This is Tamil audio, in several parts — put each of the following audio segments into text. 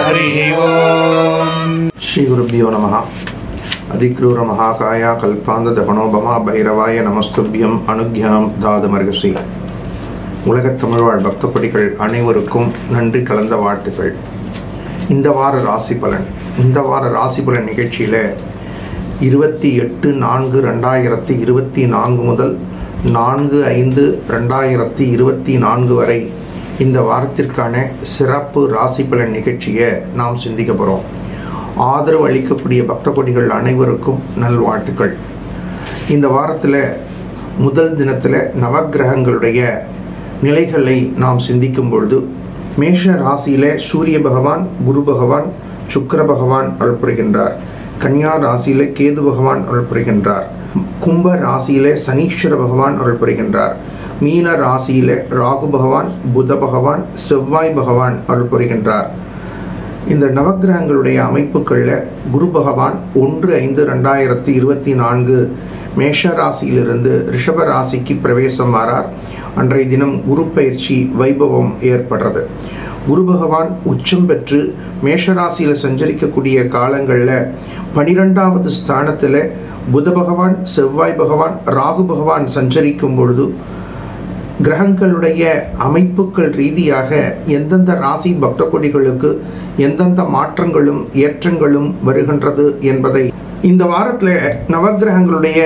श्री गुरुभ्यो नमः। अधिक्रूर महाकाया कल्पांत दहनोபமா பைரவாய நமஸ்துபியம் அனுக்யாம் தாதுமர்கசி. உலகத் தமிழ்வாழ் பக்தப்படிகள் அனைவருக்கும் நன்றி கலந்த வாழ்த்துக்கள். இந்த வார ராசி பலன் நிகழ்ச்சியில் 28/4/2024 முதல் 4/5/2024 வரை இந்த வாரத்திற்கான சிறப்பு ராசி பலன் நிகழ்ச்சியை நாம் சிந்திக்க போகிறோம். ஆதரவு அளிக்கக்கூடிய பக்தகோடிகள் அனைவருக்கும் நல்வாழ்த்துக்கள். இந்த வாரத்தில் முதல் தினத்தில் நவக்கிரகங்களுடைய நிலைகளை நாம் சிந்திக்கும் பொழுது மேஷ ராசியில் சூரிய பகவான், குரு பகவான், சுக்கிர பகவான் அருள் புரிகின்றார். கன்னியா ராசியில் கேது பகவான் அருள் புரிகின்றார். கும்ப ராசியில் சனீஸ்வர பகவான் அருள் புரிகின்றார். மீன ராசியில் ராகு பகவான், புத பகவான், செவ்வாய் பகவான் அருள் புரிகின்றார். இந்த நவக்கிரகங்களுடைய அமைப்புகளில் குரு பகவான் 1/5/2024 மேஷ ராசியிலிருந்து ரிஷப ராசிக்கு பிரவேசம் ஆறார். அன்றைய தினம் குரு பயிற்சி வைபவம் ஏற்படுறது. குரு பகவான் உச்சம் பெற்று மேஷராசியில் சஞ்சரிக்கக்கூடிய காலங்களில் 12வது ஸ்தானத்தில் புத பகவான், செவ்வாய் பகவான், ராகு பகவான் சஞ்சரிக்கும் பொழுது கிரகங்களுடைய அமைப்புகள் ரீதியாக எந்தெந்த ராசி பக்தகோடிகளுக்கு எந்தெந்த மாற்றங்களும் ஏற்றங்களும் வருகின்றது என்பதை இந்த வாரத்தில் நவக்கிரகங்களுடைய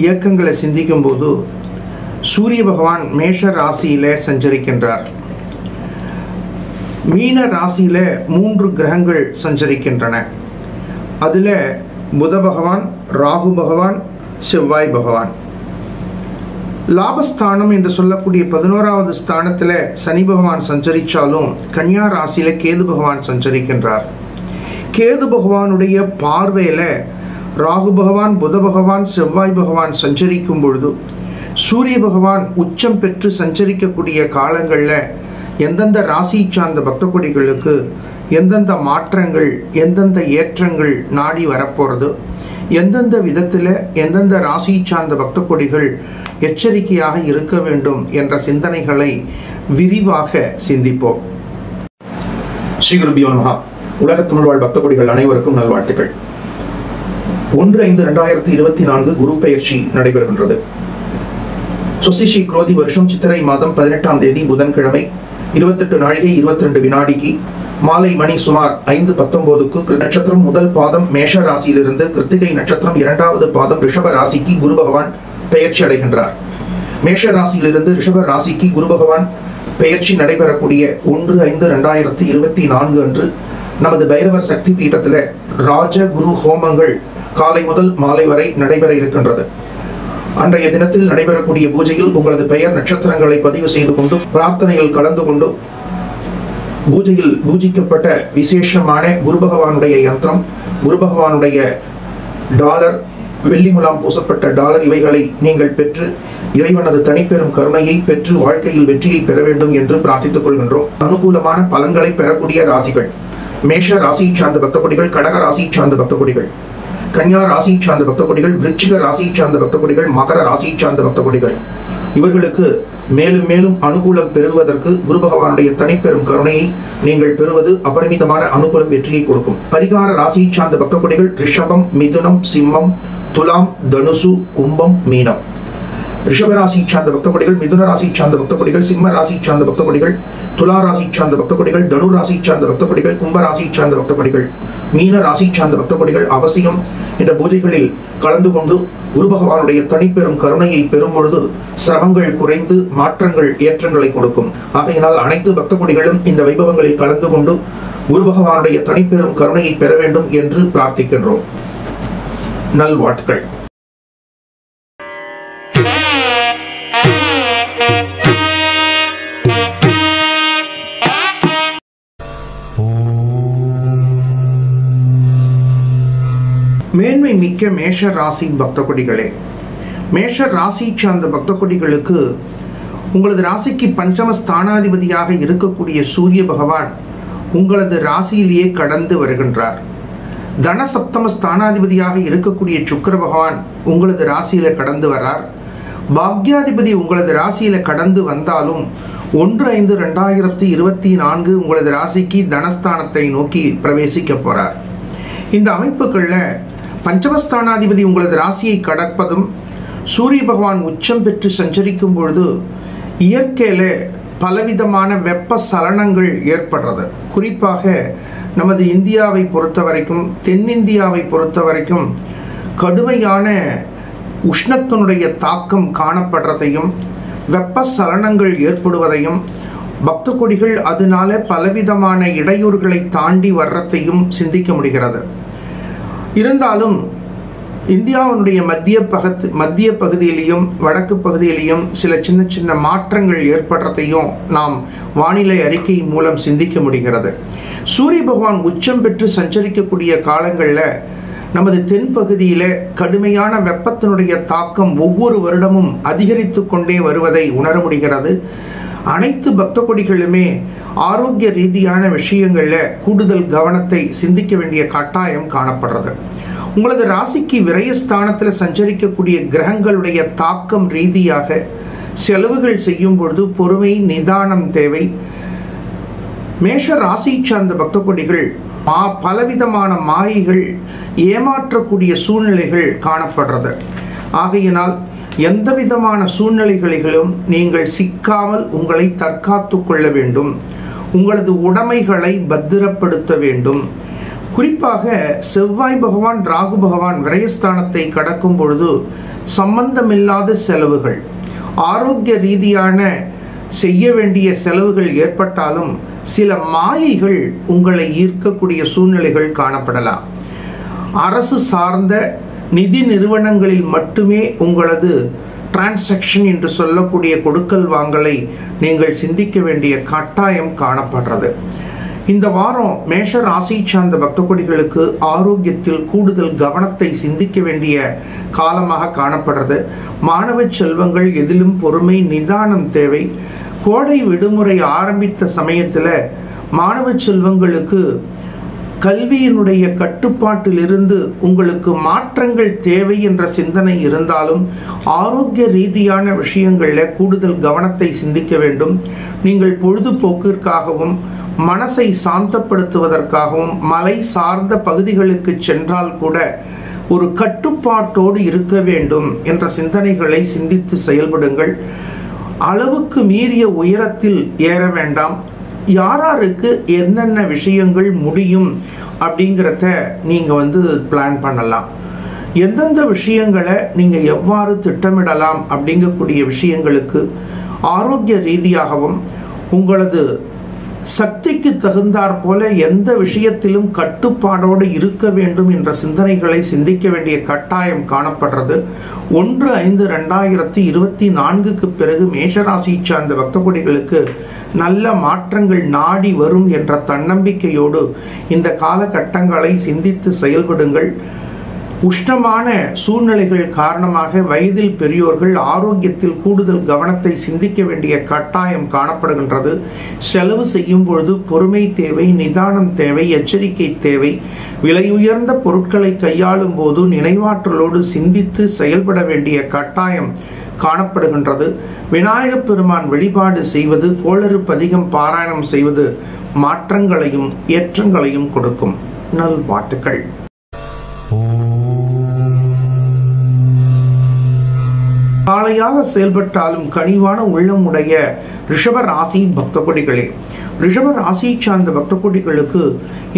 இயக்கங்களை சிந்திக்கும் போது சூரிய பகவான் மேஷ ராசியில சஞ்சரிக்கின்றார். மீன ராசியில 3 கிரகங்கள் சஞ்சரிக்கின்றன. அதுல புத பகவான், ராகு பகவான், செவ்வாய் பகவான். லாபஸ்தானம் என்று சொல்லக்கூடிய 11வது ஸ்தானத்தில் சனி பகவான் சஞ்சரித்தாலும் கன்னியா ராசியில கேது பகவான் சஞ்சரிக்கின்றார். கேது பகவானுடைய பார்வையில ராகு பகவான், புத பகவான், செவ்வாய் பகவான் சஞ்சரிக்கும் பொழுது சூரிய பகவான் உச்சம் பெற்று சஞ்சரிக்கக்கூடிய காலங்களில் எந்தெந்த ராசி சார்ந்த பக்தகோடிகளுக்கு எந்தெந்த மாற்றங்கள், எந்தெந்த ஏற்றங்கள் நாடி வரப்போறது, எந்தெந்த விதத்தில் எந்தெந்த ராசி சார்ந்த பக்தகோடிகள் எச்சரிக்கையாக இருக்க வேண்டும் என்ற சிந்தனைகளை விரிவாக சிந்திப்போம். ஸ்ரீ குருபியோ நமஹ. உலக தமிழ்வாழ் பக்தகோடிகள் அனைவருக்கும் நல்வாழ்த்துக்கள். 1/5/2024 குரு பெயர்ச்சி நடைபெறுகின்றது. சுஸ்திஸ்ரீ குரோதி வருஷம் சித்திரை மாதம் 18ஆம் தேதி புதன்கிழமை 28:22 மாலை மணி சுமார் 5:19 நட்சத்திரம் முதல் பாதம் மேஷ ராசியிலிருந்து கிருத்திகை நட்சத்திரம் 2வது பாதம் ரிஷப ராசிக்கு குரு பகவான் பெயர்ச்சி அடைகின்றார். மேஷ ராசியிலிருந்து ரிஷப ராசிக்கு குரு பகவான் பெயர்ச்சி நடைபெறக்கூடிய 1/5/2024 அன்று நமது பைரவர் சக்தி பீடத்தில் ராஜ குரு ஹோமங்கள் காலை முதல் மாலை வரை நடைபெற இருக்கின்றது. அன்றைய தினத்தில் நடைபெறக்கூடிய பூஜையில் உங்களது பெயர் நட்சத்திரங்களை பதிவு செய்து கொண்டு பிரார்த்தனையில் கலந்து கொண்டு பூஜையில் பூஜிக்கப்பட்ட விசேஷமான குரு பகவானுடைய யந்திரம், குரு பகவானுடைய டாலர், வெள்ளி முலாம் பூசப்பட்ட டாலர் இவைகளை நீங்கள் பெற்று இறைவனது தனிப்பெரும் கருணையை பெற்று வாழ்க்கையில் வெற்றியை பெற வேண்டும் என்று பிரார்த்தித்துக் கொள்கின்றோம். அனுகூலமான பலன்களை பெறக்கூடிய ராசிகள் மேஷ ராசி சார்ந்த பக்தகோடிகள், கடக ராசி சார்ந்த பக்தகோடிகள், கன்னியா ராசி சார்ந்த பக்தகோடிகள், விருச்சிக ராசி சார்ந்த பக்தகோடிகள், மகர ராசி சார்ந்த பக்தகோடிகள். இவர்களுக்கு மேலும் மேலும் அனுகூலம் பெறுவதற்கு குரு பகவானுடைய தனிப்பெரும் கருணையை நீங்கள் பெறுவது அபரிமிதமான அனுகூலம் வெற்றியை கொடுக்கும். பரிகார ராசி சார்ந்த பக்தகோடிகள் ரிஷபம், மிதுனம், சிம்மம், துலாம், தனுசு, கும்பம், மீனம். ரிஷபராசி சார்ந்த பக்தகோடிகள், மிதுன ராசி சார்ந்த பக்தகோடிகள், சிம்ம ராசி சார்ந்த பக்தகோடிகள், துலா ராசி சார்ந்த பக்தகோடிகள், தனு ராசி சார்ந்த பக்தகோடிகள், கும்ப ராசி சார்ந்த பக்தகோடிகள், மீன ராசி சார்ந்த பக்தகோடிகள் அவசியம் இந்த பூஜைகளில் கலந்து கொண்டு குரு பகவானுடைய தனிப்பெரும் கருணையை பெறும் பொழுது சிரமங்கள் குறைந்து மாற்றங்கள், ஏற்றங்களை கொடுக்கும். ஆகையினால் அனைத்து பக்தகோடிகளும் இந்த வைபவங்களில் கலந்து கொண்டு குரு பகவானுடைய தனிப்பெரும் கருணையை பெற வேண்டும் என்று பிரார்த்திக்கின்றோம். நல்வாழ்த்துக்கள். மேன்மை மிக்க மேஷ ராசி பக்தகோடிகளே, மேஷ ராசி சார்ந்த பக்தகோடிகளுக்கு உங்களது ராசிக்கு பஞ்சம ஸ்தானாதிபதியாக இருக்கக்கூடிய சூரிய பகவான் உங்களது ராசியிலேயே கடந்து வருகின்றார். தன சப்தம ஸ்தானாதிபதியாக இருக்கக்கூடிய சுக்கிர பகவான் உங்களது ராசியில கடந்து வர்றார். பாக்யாதிபதி உங்களது ராசியில கடந்து வந்தாலும் 1/5/2024 உங்களது ராசிக்கு தனஸ்தானத்தை நோக்கி பிரவேசிக்க போறார். இந்த அமைப்புகள்ல பஞ்சமஸ்தானாதிபதி உங்களது ராசியை கடப்பதும் சூரிய பகவான் உச்சம் பெற்று சஞ்சரிக்கும் பொழுது இயற்கையில பலவிதமான வெப்ப சலனங்கள் ஏற்படுறது. குறிப்பாக நமது இந்தியாவை பொறுத்த வரைக்கும், தென்னிந்தியாவை பொறுத்த வரைக்கும் கடுமையான உஷ்ணத்தினுடைய தாக்கம் காணப்படுறதையும் வெப்ப சலனங்கள் ஏற்படுவதையும் பக்த கோடிகள் அதனால பலவிதமான இடையூறுகளை தாண்டி வர்றதையும் சிந்திக்க முடிகிறது. இருந்தாலும் இந்தியாவினுடைய மத்திய பகுதியிலையும் வடக்கு பகுதியிலையும் சில சின்ன சின்ன மாற்றங்கள் ஏற்படுறதையும் நாம் வானிலை அறிக்கை மூலம் சிந்திக்க முடிகிறது. சூரிய பகவான் உச்சம் பெற்று சஞ்சரிக்கக்கூடிய காலங்களில் நமது தென்பகுதியில கடுமையான வெப்பத்தினுடைய தாக்கம் ஒவ்வொரு வருடமும் அதிகரித்து கொண்டே வருவதை உணர முடிகிறது. அனைத்து பக்த கொடிகளுமே ஆரோக்கிய ரீதியான விஷயங்கள்ல கூடுதல் கவனத்தை சிந்திக்க வேண்டிய கட்டாயம் காணப்படுறது. உங்களது ராசிக்கு விரயஸ்தானத்தில் சஞ்சரிக்கக்கூடிய கிரகங்களுடைய தாக்கம் ரீதியாக செலவுகள் செய்யும் பொழுது பொறுமை, நிதானம் தேவை. மேஷ ராசி சார்ந்த பக்த கொடிகள் பலவிதமான மாயைகள், ஏமாற்றக்கூடிய சூழ்நிலைகள் காணப்படுறது. ஆகையினால் எந்த விதமான சூழ்நிலைகளிலும் நீங்கள் சிக்காமல் உங்களை தற்காத்து கொள்ள வேண்டும். உங்களது உடைமைகளை பத்திரப்படுத்த வேண்டும். குறிப்பாக செவ்வாய் பகவான், ராகு பகவான் விரயஸ்தானத்தை கடக்கும் பொழுது சம்பந்தமில்லாத செலவுகள், ஆரோக்கிய ரீதியான செய்ய வேண்டிய செலவுகள் ஏற்பட்டாலும் சில மாயைகள் உங்களை ஈர்க்கக்கூடிய சூழ்நிலைகள் காணப்படலாம். அரசு சார்ந்த நிதி நிறுவனங்களில் மட்டுமே உங்களது டிரான்சாக்ஷன் என்று சொல்லக்கூடிய கொடுக்கல் வாங்கலை நீங்கள் சிந்திக்க வேண்டிய கட்டாயம் காணப்படுறது. இந்த வாரம் மேஷ ராசி சார்ந்த பக்த கொடிகளுக்கு ஆரோக்கியத்தில் கூடுதல் கவனத்தை சிந்திக்க வேண்டிய காலமாக காணப்படுறது. மாணவ செல்வங்கள் எதிலும் பொறுமை, நிதானம் தேவை. கோடை விடுமுறை ஆரம்பித்த சமயத்தில் மாணவ செல்வங்களுக்கு கல்வியினுடைய கட்டுப்பாட்டிலிருந்து உங்களுக்கு மாற்றங்கள் தேவை என்ற சிந்தனை இருந்தாலும் ஆரோக்கிய ரீதியான விஷயங்களில் கூடுதல் கவனத்தை சிந்திக்க வேண்டும். நீங்கள் பொழுதுபோக்கிற்காகவும் மனசை சாந்தப்படுத்துவதற்காகவும் மலை சார்ந்த பகுதிகளுக்கு சென்றால் கூட ஒரு கட்டுப்பாட்டோடு இருக்க வேண்டும் என்ற சிந்தனைகளை சிந்தித்து செயல்படுங்கள். அளவுக்கு மீறிய உயரத்தில் ஏற வேண்டாம். யாராருக்கு என்னென்ன விஷயங்கள் முடியும் அப்படிங்கிறத நீங்கள் பிளான் பண்ணலாம். எந்தெந்த விஷயங்களை நீங்கள் எவ்வாறு திட்டமிடலாம் அப்படிங்கக்கூடிய விஷயங்களுக்கு ஆரோக்கிய ரீதியாகவும் உங்களது சக்திக்கு தகுந்தாற் போல எந்த விஷயத்திலும் கட்டுப்பாடோடு இருக்க வேண்டும் என்ற சிந்தனைகளை சிந்திக்க வேண்டிய கட்டாயம் காணப்படுறது. 1/5/2024 பிறகு மேஷராசி சார்ந்த பக்த கொடிகளுக்கு நல்ல மாற்றங்கள் நாடி வரும் என்ற தன்னம்பிக்கையோடு இந்த காலகட்டங்களை சிந்தித்து செயல்படுங்கள். உஷ்ணமான சூழ்நிலைகள் காரணமாக வயதில் பெரியோர்கள் ஆரோக்கியத்தில் கூடுதல் கவனத்தை சிந்திக்க வேண்டிய கட்டாயம் காணப்படுகின்றது. செலவு செய்யும் பொழுது பொறுமை தேவை, நிதானம் தேவை, எச்சரிக்கை தேவை. விலை உயர்ந்த பொருட்களை கையாளும் போது நினைவாற்றலோடு சிந்தித்து செயல்பட வேண்டிய கட்டாயம் காணப்படுகின்றது. விநாயகப் பெருமான் வழிபாடு செய்வது, கோளறு பதிகம் பாராயணம் செய்வது மாற்றங்களையும் ஏற்றங்களையும் கொடுக்கும். நல்வாழ்த்துக்கள். காளையாக செயல்பட்டாலும் கனிவான உள்ளம் உடைய ரிஷப ராசி பக்த கொடிகளே, ரிஷப ராசி சார்ந்த பக்த கொடிகளுக்கு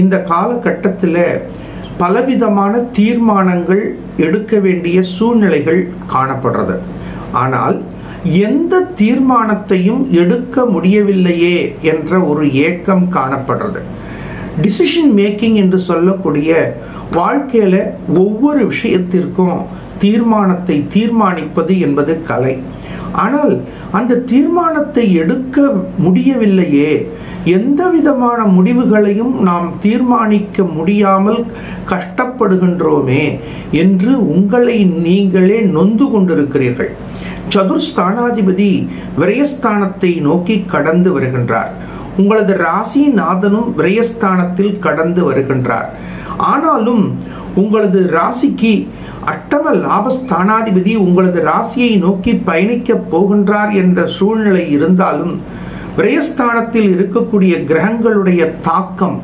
இந்த காலகட்டத்தில் பலவிதமான தீர்மானங்கள் எடுக்க வேண்டிய சூழ்நிலைகள் காணப்படுறது. ஆனால் எந்த தீர்மானத்தையும் எடுக்க முடியவில்லையே என்ற ஒரு ஏக்கம் காணப்படுறது. டிசிஷன் மேக்கிங் என்று சொல்லக்கூடிய வாழ்க்கையில ஒவ்வொரு விஷயத்திற்கும் தீர்மானத்தை தீர்மானிப்பது என்பது கலை. ஆனால் அந்த தீர்மானத்தை எடுக்க முடியவில்லையே, எந்த விதமான முடிவுகளையும் நாம் தீர்மானிக்க முடியாமல் கஷ்டப்படுகின்றோமே என்று உங்களை நீங்களே நொந்து கொண்டிருக்கிறீர்கள். சதுர்ஸ்தானாதிபதி விரயஸ்தானத்தை நோக்கி கடந்து வருகின்றார். உங்களது ராசிநாதனும் விரயஸ்தானத்தில் கடந்து வருகின்றார். ஆனாலும் உங்களது ராசிக்கு அட்டம லாபஸ்தானாதிபதி உங்களது ராசியை நோக்கி பயணிக்க போகின்றார் என்ற சூழ்நிலை இருந்தாலும் விரயஸ்தானத்தில் இருக்கக்கூடிய கிரகங்களுடைய தாக்கம்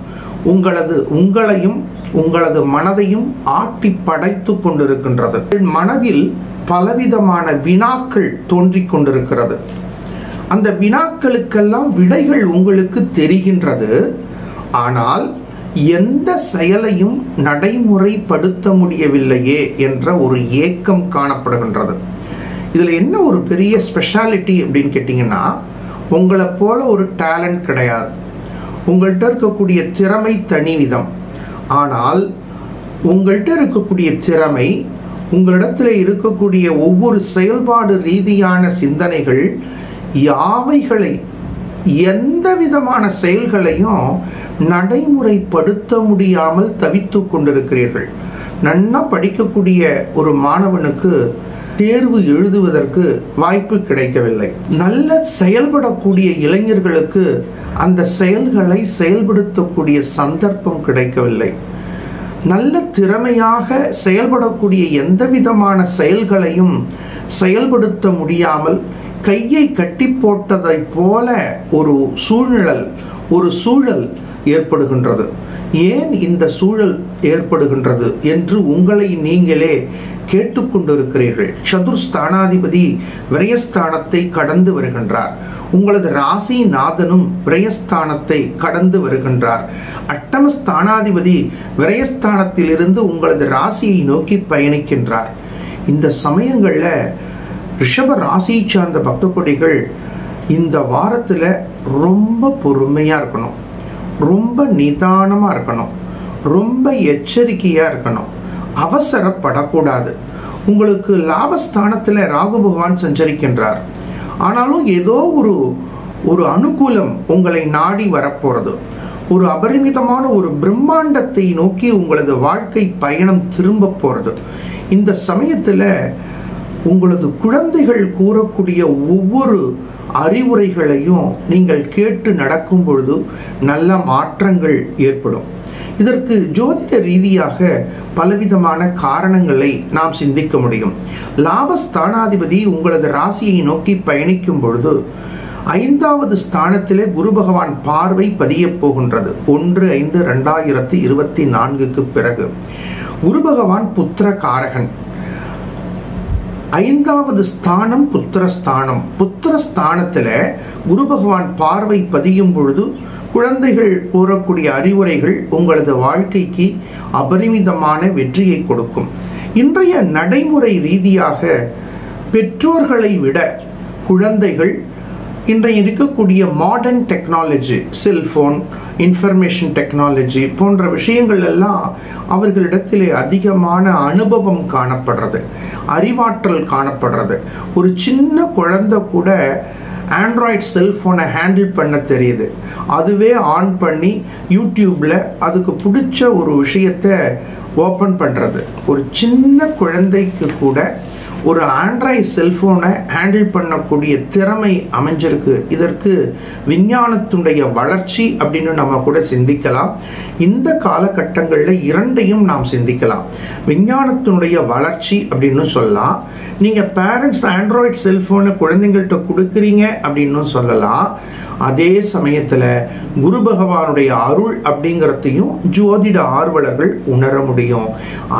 உங்களையும் உங்களது மனதையும் ஆட்டி படைத்து கொண்டிருக்கின்றது. மனதில் பலவிதமான வினாக்கள் தோன்றிக் கொண்டிருக்கிறது. அந்த வினாக்களுக்கெல்லாம் விடைகள் உங்களுக்கு தெரிகின்றது. ஆனால் எந்த செயலையும் நடைமுறைப்படுத்த முடியவில்லையே என்ற ஒரு ஏக்கம் காணப்படுகின்றது. இதுல என்ன ஒரு பெரிய ஸ்பெஷாலிட்டி அப்படின்னு கேட்டீங்கன்னா, உங்களை போல ஒரு டேலண்ட் கிடையாது. உங்கள்கிட்ட இருக்கக்கூடிய திறமை தனி விதம். ஆனால் உங்கள்கிட்ட இருக்கக்கூடிய திறமை, உங்களிடத்தில் இருக்கக்கூடிய ஒவ்வொரு செயல்பாடு ரீதியான சிந்தனைகள் யாவைகளை, எந்த விதமான செயல்களையும் நடைமுறைப்படுத்த முடியாமல் தவித்து கொண்டிருக்கிறீர்கள். நன்னா படிக்கக்கூடிய ஒரு மாணவனுக்கு தேர்வு எழுதுவதற்கு வாய்ப்பு கிடைக்கவில்லை. நல்ல செயல்படக்கூடிய இளைஞர்களுக்கு அந்த செயல்களை செயல்படுத்தக்கூடிய சந்தர்ப்பம் கிடைக்கவில்லை. நல்ல திறமையாக செயல்படக்கூடிய எந்த விதமான செயல்களையும் செயல்படுத்த முடியாமல் கையை கட்டி போட்டதை போல ஒரு சூழல் ஏற்படுகின்றது. ஏன் இந்த சூழல் ஏற்படுகின்றது என்று உங்களை நீங்களே கேட்டுக்கொண்டிருக்கிறீர்கள். சதுர்ஸ்தானாதிபதி விரயஸ்தானத்தை கடந்து வருகின்றார். உங்களது ராசி நாதனும் விரயஸ்தானத்தை கடந்து வருகின்றார். அட்டமஸ்தானாதிபதி விரயஸ்தானத்தில் இருந்து உங்களது ராசியை நோக்கி பயணிக்கின்றார். இந்த சமயங்கள்ல ரிஷப ராசியை சார்ந்த பக்த கொடிகள் இந்த வாரத்துல ரொம்ப பொறுமையா இருக்கணும், ரொம்ப நிதானமா இருக்கணும், ரொம்ப எச்சரிக்கையா இருக்கணும், அவசரப்படக்கூடாது. உங்களுக்கு லாபஸ்தானத்துல ராகு பகவான் சஞ்சரிக்கின்றார். ஆனாலும் ஏதோ ஒரு அனுகூலம் உங்களை நாடி வரப்போறது. ஒரு அபரிமிதமான ஒரு பிரம்மாண்டத்தை நோக்கி உங்களது வாழ்க்கை பயணம் திரும்ப போறது. இந்த சமயத்துல உங்களது குழந்தைகள் கூறக்கூடிய ஒவ்வொரு அறிவுரைகளையும் நீங்கள் கேட்டு நடக்கும் பொழுது நல்ல மாற்றங்கள் ஏற்படும். இதற்கு ஜோதிட ரீதியாக பலவிதமான காரணங்களை நாம் சிந்திக்க முடியும். லாபஸ்தானாதிபதி உங்களது ராசியை நோக்கி பயணிக்கும் பொழுது 5வது ஸ்தானத்திலே குரு பகவான் பார்வை பதிய போகின்றது. 1/5/2024 பிறகு குரு பகவான் புத்திர காரகன். 5வது ஸ்தானம் புத்திரஸ்தானம். புத்திரஸ்தானத்துல குரு பகவான் பார்வை பதியும் பொழுது குழந்தைகள் கூறக்கூடிய அறிவுரைகள் உங்களது வாழ்க்கைக்கு அபரிமிதமான வெற்றியை கொடுக்கும். இன்றைய நடைமுறை ரீதியாக பெற்றோர்களை விட குழந்தைகள் இன்றைய இருக்கக்கூடிய modern technology, cellphone, information technology போன்ற விஷயங்கள் எல்லாம் அவர்களிடத்திலே அதிகமான அனுபவம் காணப்படுறது, அறிவாற்றல் காணப்படுறது. ஒரு சின்ன குழந்தை கூட ஆண்ட்ராய்டு செல்போனை ஹேண்டில் பண்ண தெரியுது. அதுவே ஆன் பண்ணி யூடியூப்ல அதுக்கு பிடிச்ச ஒரு விஷயத்தை ஓப்பன் பண்றது. ஒரு சின்ன குழந்தைக்கு கூட ஒரு ஆண்ட்ராய்டு செல்போனை ஹேண்டில் பண்ணக்கூடிய திறமை அமைஞ்சிருக்கு. இதற்கு விஞ்ஞானத்துடைய வளர்ச்சி அப்படின்னு நம்ம கூட சிந்திக்கலாம். இந்த காலகட்டங்களில் இரண்டையும் நாம் சிந்திக்கலாம். விஞ்ஞானத்தினுடைய வளர்ச்சி அப்படின்னு சொல்லலாம். நீங்க பேரண்ட்ஸ் ஆண்ட்ராய்டு செல்போனை குழந்தைங்கள்ட்ட கொடுக்குறீங்க அப்படின்னு சொல்லலாம். அதே சமயத்துல குரு பகவானுடைய அருள் அப்படிங்கிறதையும் ஜோதிட ஆர்வலர்கள் உணர முடியும்.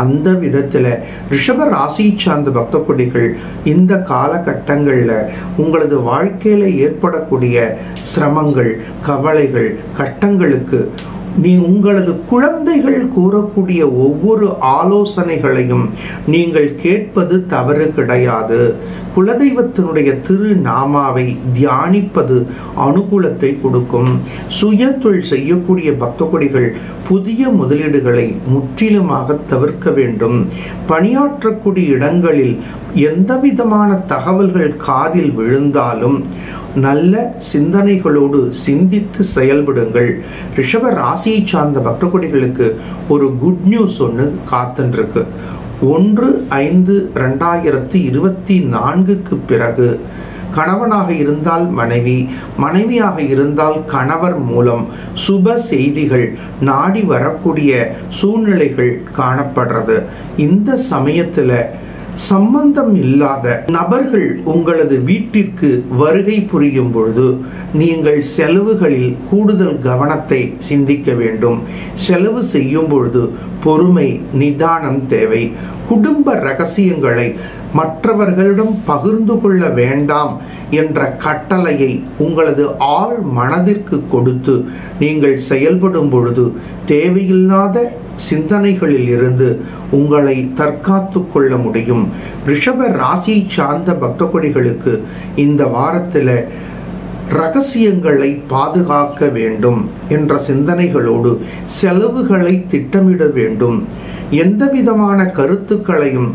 அந்த விதத்துல ரிஷப ராசி சார்ந்த பக்த கொடிகள் இந்த காலகட்டங்கள்ல உங்களது வாழ்க்கையில ஏற்படக்கூடிய சிரமங்கள், கவலைகள், கட்டங்களுக்கு உங்களது குழந்தைகள் கூறக்கூடிய ஒவ்வொரு ஆலோசனைகளையும் நீங்கள் கேட்பது தவறு கிடையாது. குலதெய்வத்தினுடைய திருநாமாவை தியானிப்பது அனுகூலத்தை கொடுக்கும். சுய தொழில் செய்யக்கூடிய பக்த கொடிகள் புதிய முதலீடுகளை முற்றிலுமாக தவிர்க்க வேண்டும். பணியாற்றக்கூடிய இடங்களில் எந்த விதமான தகவல்கள் காதில் விழுந்தாலும் நல்ல சிந்தனைகளோடு சிந்தித்து செயல்படுங்கள். ரிஷப ராசியை சார்ந்த பக்த கொடிகளுக்கு ஒரு குட் நியூஸ் ஒன்று காத்துருக்கு. 1/5/2024 பிறகு கணவனாக இருந்தால் மனைவி, மனைவியாக இருந்தால் கணவர் மூலம் சுப செய்திகள் நாடி வரக்கூடிய சூழ்நிலைகள் காணப்படுறது. இந்த சமயத்துல சம்பந்தம் இல்லாத நபர்கள் உங்களது வீட்டிற்கு வருகை புரியும் பொழுது நீங்கள் செலவுகளில் கூடுதல் கவனத்தை சிந்திக்க வேண்டும். செலவு செய்யும் பொழுது பொறுமை, நிதானம் தேவை. குடும்ப ரகசியங்களை மற்றவர்களிடம் பகிர்ந்து கொள்ள வேண்டாம் என்ற கட்டளையை உங்களது ஆழ் மனதிற்கு கொடுத்து நீங்கள் செயல்படும் பொழுது தேவையில்லாத சிந்தனைகளில் இருந்து உங்களை தற்காத்து கொள்ள முடியும். ரிஷப ராசியை சார்ந்த பக்தகோடிகளுக்கு இந்த வாரத்தில் ரகசியங்களை பாதுகாக்க வேண்டும் என்ற சிந்தனைகளோடு செலவுகளை திட்டமிட வேண்டும். எந்த விதமான கருத்துக்களையும்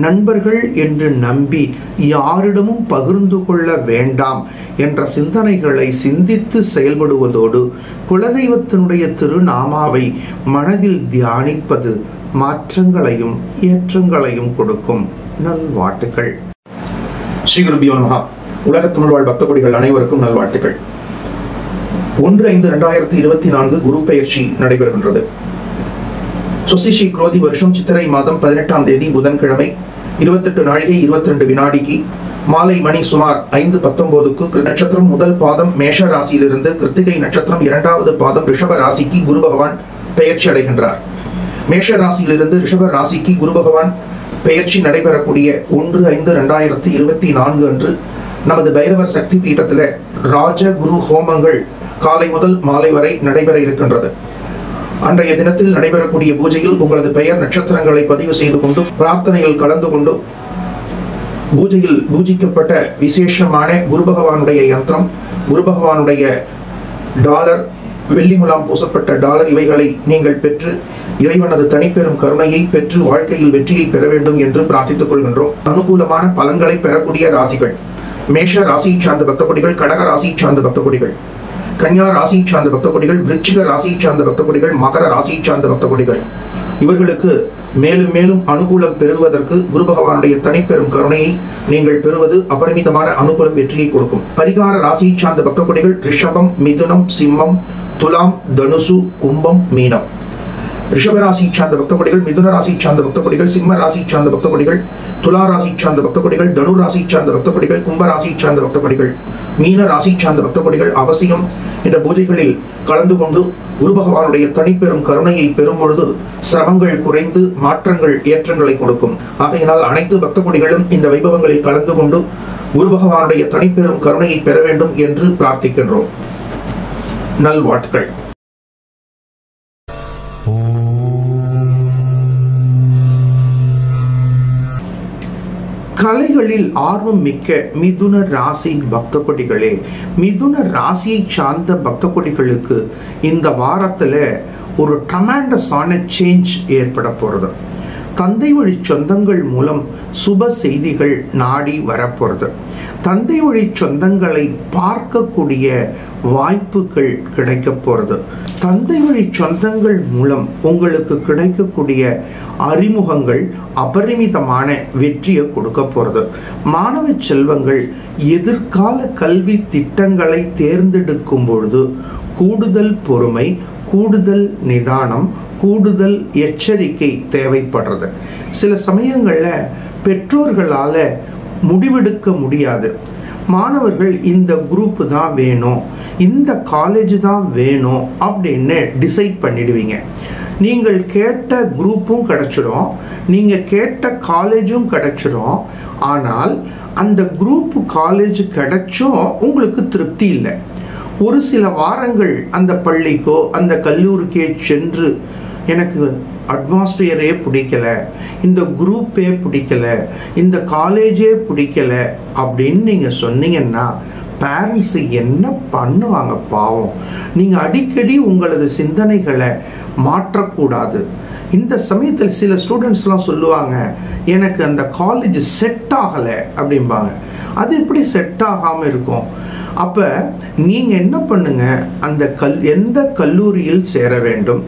நண்பர்கள் என்று நம்பி யாரிடமும் பகிர்ந்து கொள்ள வேண்டாம் என்ற சிந்தனைகளை சிந்தித்து செயல்படுவதோடு குலதெய்வத்தினுடைய திருநாமாவை மனதில் தியானிப்பது மாற்றங்களையும் ஏற்றங்களையும் கொடுக்கும். நல்வாழ்த்துக்கள். ஸ்ரீ குருபியோ நமஹ. உலக தமிழ் வாழ் பக்தகோடிகள் அனைவருக்கும் நல்வாழ்த்துக்கள். 1/5/2024 குரு பெயர்ச்சி நடைபெறுகின்றது. சுஸ்திஸ்ரீ குரோதி வருஷம் சித்திரை மாதம் 18ஆம் தேதி புதன்கிழமை 28 நாழிகை 22 வினாடிக்கு மாலை மணி சுமார் 5:19க்கு நட்சத்திரம் முதல் பாதம் மேஷ ராசியிலிருந்து கிருத்திகை நட்சத்திரம் 2வது பாதம் ரிஷப ராசிக்கு குரு பகவான் பெயர்ச்சி அடைகின்றார். மேஷ ராசியிலிருந்து ரிஷப ராசிக்கு குரு பகவான் பெயர்ச்சி நடைபெறக்கூடிய 1/5/2024 அன்று நமது பைரவர் சக்தி பீடத்தில் ராஜ குரு ஹோமங்கள் காலை முதல் மாலை வரை நடைபெற இருக்கின்றது. அன்றைய தினத்தில் நடைபெறக்கூடிய பூஜையில் உங்களது பெயர் நட்சத்திரங்களை பதிவு செய்து கொண்டு பிரார்த்தனையில் கலந்து கொண்டு பூஜையில் பூஜிக்கப்பட்ட விசேஷமான குரு பகவானுடைய யந்திரம், குரு பகவானுடைய டாலர், வெள்ளி முலாம் பூசப்பட்ட டாலர் இவைகளை நீங்கள் பெற்று இறைவனது தனிப்பெரும் கருணையை பெற்று வாழ்க்கையில் வெற்றியை பெற வேண்டும் என்று பிரார்த்தித்துக் கொள்கின்றோம். அனுகூலமான பலன்களை பெறக்கூடிய ராசிகள் மேஷ ராசியை சார்ந்த பக்தகோடிகள், கடக ராசியை சார்ந்த பக்தகோடிகள், கன்யா ராசியை சார்ந்த பக்தகோடிகள், விருச்சிக ராசியை சார்ந்த பக்தகோடிகள், மகர ராசியை சார்ந்த பக்தகோடிகள். இவர்களுக்கு மேலும் மேலும் அனுகூலம் பெறுவதற்கு குரு பகவானுடைய தனிப்பெரும் கருணையை நீங்கள் பெறுவது அபரிமிதமான அனுகூலம் வெற்றியை கொடுக்கும். பரிகார ராசியை சார்ந்த பக்தகோடிகள் ரிஷபம், மிதுனம், சிம்மம், துலாம், தனுசு, கும்பம், மீனம். ரிஷப ராசியை சார்ந்த பக்தகோடிகள், மிதுன ராசியை சார்ந்த பக்தகோடிகள், சிம்ம ராசியை சார்ந்த பக்தகோடிகள், துலா ராசியை சார்ந்த பக்தகோடிகள், தனு ராசியை சார்ந்த பக்தகோடிகள், கும்ப ராசியை சார்ந்த பக்தகோடிகள், மீன ராசியை சார்ந்த பக்தகோடிகள் அவசியம் இந்த பூஜைகளில் கலந்து கொண்டு குரு பகவானுடைய தனிப்பெரும் கருணையை பெறும் பொழுது சிரமங்கள் குறைந்து மாற்றங்கள் ஏற்றங்களை கொடுக்கும். ஆகையினால் அனைத்து பக்தகோடிகளும் இந்த வைபவங்களில் கலந்து கொண்டு குரு பகவானுடைய தனிப்பெரும் கருணையை பெற வேண்டும் என்று பிரார்த்திக்கின்றோம். நல்வாழ்த்துக்கள். கலைகளில் ஆர்வம் மிக்க மிதுன ராசி பக்தகோடிகளே, மிதுன ராசியை சார்ந்த பக்தகோடிகளுக்கு இந்த வாரத்துல ஒரு ட்ரமெண்டஸான சேஞ்ச் ஏற்பட போறது. தந்தை வழி சொந்தங்கள் மூலம் சுப செய்திகள் நாடி வரப்போறது. தந்தை வழி சொந்தங்களை பார்க்கக்கூடிய வாய்ப்புகள் கிடைக்க போறது. தந்தை வழி சொந்தங்கள் மூலம் உங்களுக்கு கிடைக்கக்கூடிய அறிமுகங்கள் அபரிமிதமான வெற்றியை கொடுக்க போறது. மாணவ செல்வங்கள் எதிர்கால கல்வி திட்டங்களை தேர்ந்தெடுக்கும் பொழுது கூடுதல் பொறுமை, கூடுதல் நிதானம், கூடுதல் எச்சரிக்கை தேவைப்படுறது. சில சமயங்கள்ல பெற்றோர்களால முடிவெடுக்க முடியாது. மாணவர்கள் இந்த குரூப் தான் வேணும், இந்த காலேஜ் தான் வேணும் அப்படின்னு டிசைட் பண்ணிடுவீங்க. நீங்கள் கேட்ட குரூப்பும் கிடைச்சிடும், நீங்க கேட்ட காலேஜும் கிடைச்சிடும். ஆனால் அந்த குரூப் காலேஜ் கிடைச்சும் உங்களுக்கு திருப்தி இல்லை. ஒரு சில வாரங்கள் அந்த பள்ளிக்கோ அந்த கல்லூரிக்கே சென்று எனக்கு அட்மாஸ்பியரே பிடிக்கல, இந்த குரூப்பே பிடிக்கல, இந்த காலேஜே பிடிக்கல அப்படின்னு நீங்க சொன்னீங்கன்னா பேரண்ட்ஸ் என்ன பண்ணுவாங்க பாவம். நீங்க அடிக்கடி உங்களது சிந்தனைகளை மாற்றக்கூடாது. இந்த சமயத்தில் சில ஸ்டூடெண்ட்ஸ்லாம் சொல்லுவாங்க, எனக்கு அந்த காலேஜ் செட் ஆகலை அப்படிம்பாங்க. அது எப்படி செட் ஆகாமல் இருக்கும்? அப்போ நீங்கள் என்ன பண்ணுங்க, அந்த எந்த கல்லூரியில் சேர வேண்டும்,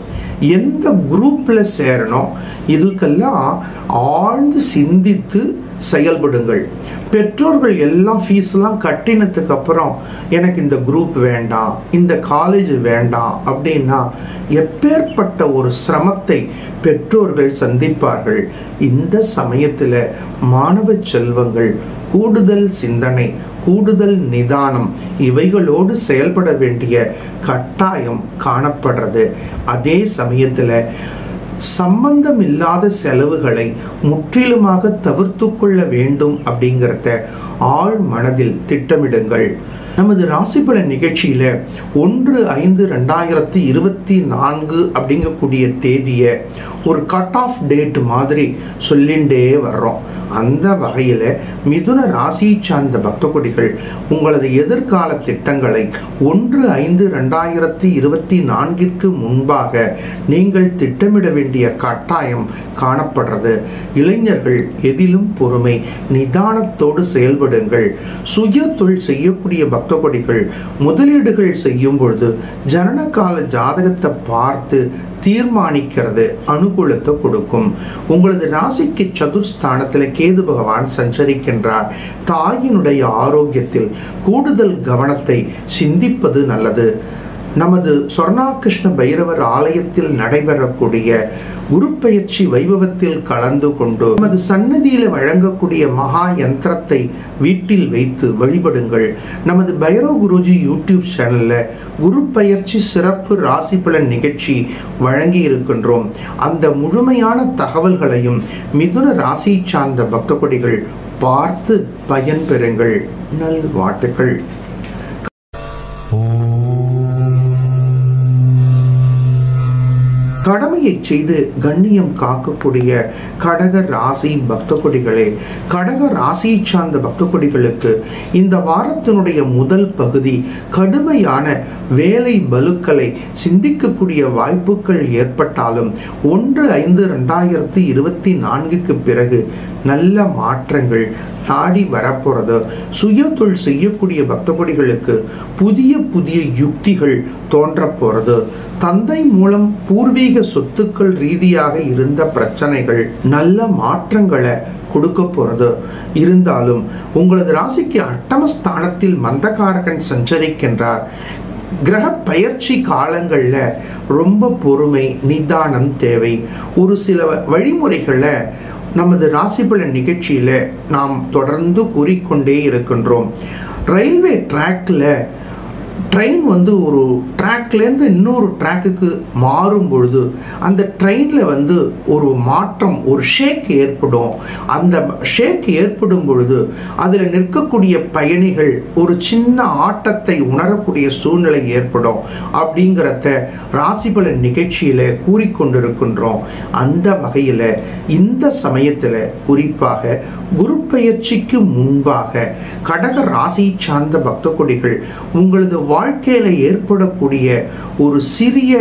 எந்த குரூப்ல சேரணும், இதுக்கெல்லாம் ஆழ்ந்து சிந்தித்து செயல்படுங்கள். பெற்றோர்கள் எல்லாம் ஃபீஸ்லாம் கட்டினதுக்கு அப்புறம் எனக்கு இந்த குரூப் வேண்டாம், இந்த காலேஜ் வேண்டாம் அப்படின்னா எப்பேற்பட்ட ஒரு சிரமத்தை பெற்றோர்கள் சந்திப்பார்கள். இந்த சமயத்தில் மாணவ செல்வங்கள் கூடுதல் சிந்தனை, கூடுதல் நிதானம் இவைகளோடு செயல்பட வேண்டிய கட்டாயம் காணப்படுறது. அதே சமயத்தில் சம்பந்தம் இல்லாத செலவுகளை முற்றிலுமாக தவிர்த்து கொள்ள வேண்டும் அப்படிங்கிறத ஆழ் மனதில் திட்டமிடுங்கள். நமது ராசிபலன் நிகழ்ச்சியில 1/5/2024 அப்படிங்கக்கூடிய தேதியை ஒரு கட் ஆஃப் டேட் மாதிரி சொல்லிண்டே வர்றோம். அந்த வகையில மிதுன ராசி சார்ந்த பக்த கொடிகள் உங்களது எதிர்கால திட்டங்களை 1/5/2024 முன்பாக நீங்கள் திட்டமிட வேண்டிய கட்டாயம் காணப்படுறது. இளைஞர்கள் எதிலும் பொறுமை, நிதானத்தோடு செயல்படுங்கள். சுய தொழில் செய்யக்கூடிய பக்த கொடிகள் முதலீடுகள் செய்யும் பொழுது ஜனனகால ஜாதகத்தை பார்த்து தீர்மானிக்கிறது அனுகூலத்தை கொடுக்கும். உங்களது ராசிக்கு சதுர்ஸ்தானத்தில் கேது பகவான் சஞ்சரிக்கின்றார். தாயினுடைய ஆரோக்கியத்தில் கூடுதல் கவனத்தை சிந்திப்பது நல்லது. நமது சொர்ணாகிருஷ்ண பைரவர் ஆலயத்தில் நடைபெறக்கூடிய குரு பெயர்ச்சி வைபவத்தில் கலந்து கொண்டு நமது சன்னதியில வழங்கக்கூடிய மகா யந்திரத்தை வீட்டில் வைத்து வழிபடுங்கள். நமது பைரவ குருஜி யூடியூப் சேனல்ல குரு பெயர்ச்சி சிறப்பு ராசி பலன் நிகழ்ச்சி வழங்கி இருக்கின்றோம். அந்த முழுமையான தகவல்களையும் மிதுன ராசி சார்ந்த பக்த கொடிகள் பார்த்து பயன்பெறுங்கள். நல்வாழ்த்துக்கள். கடமையை செய்து கண்ணியம் காக்கக்கூடிய கடக ராசி பக்த கொடிகளே, கடக ராசியை சார்ந்த பக்த கொடிகளுக்கு இந்த வாரத்தினுடைய முதல் பகுதி கடுமையான வேலை பலுக்களை சிந்திக்கக்கூடிய வாய்ப்புகள் ஏற்பட்டாலும் 1/5/2024 பிறகு நல்ல மாற்றங்கள் நாடி வரப்போறது. சுய தொழில் செய்யக்கூடிய பக்த கொடிகளுக்கு புதிய புதிய யுக்திகள் தோன்ற போறது. தந்தை மூலம் பூர்வீக சொத்துக்கள் ரீதியாக இருந்த பிரச்சனைகள் நல்ல மாற்றங்களை கொடுக்க போறது. இருந்தாலும் உங்களது ராசிக்கு அட்டமஸ்தானத்தில் மந்தகாரகன் சஞ்சரிக்கின்றார். கிரக பயிற்சி காலங்கள்ல ரொம்ப பொறுமை, நிதானம் தேவை. ஒரு சில வழிமுறைகளை நமது ராசிபலன் நிகழ்ச்சியில நாம் தொடர்ந்து கூறிக்கொண்டே இருக்கின்றோம். ரயில்வே டிராக்ல ட்ரெயின் ஒரு ட்ராக்லேருந்து இன்னொரு ட்ராக்குக்கு மாறும் பொழுது அந்த ட்ரெயினில் ஒரு மாற்றம், ஒரு ஷேக் ஏற்படும். அந்த ஷேக் ஏற்படும் பொழுது அதில் நிற்கக்கூடிய பயணிகள் ஒரு சின்ன ஆட்டத்தை உணரக்கூடிய சூழ்நிலை ஏற்படும். அப்படிங்கிறத ராசிபலன் நிகழ்ச்சியில் கூறிக்கொண்டிருக்கின்றோம். அந்த வகையில் இந்த சமயத்தில் குறிப்பாக குரு பெயர்ச்சிக்கு முன்பாக கடக ராசி சார்ந்த பக்த கொடிகள் உங்களது வாழ்க்கையில ஏற்படக்கூடிய ஒரு சிறிய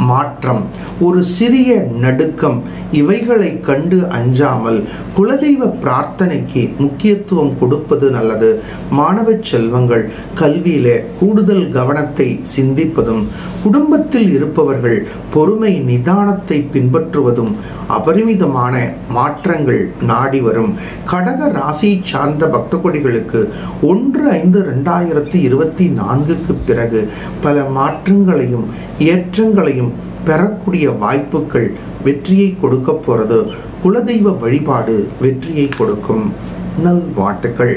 மாற்றம், ஒரு சிறிய நடுக்கம் இவைகளை கண்டு அஞ்சாமல் குலதெய்வ பிரார்த்தனைக்கு முக்கியத்துவம் கொடுப்பது நல்லது. மாணவ செல்வங்கள் கல்வியில கூடுதல் கவனத்தை சிந்திப்பதும், குடும்பத்தில் இருப்பவர்கள் பொறுமை நிதானத்தை பின்பற்றுவதும் அபரிமிதமான மாற்றங்கள் நாடி வரும். கடக ராசி சார்ந்த பக்த கொடிகளுக்கு 1/5/2024 பிறகு பல மாற்றங்களையும் ஏற்றங்களையும் பெறக்கூடிய வாய்ப்புகள் வெற்றியை கொடுக்க போறது. குலதெய்வ வழிபாடு வெற்றியை கொடுக்கும். நல்வாழ்த்துக்கள்.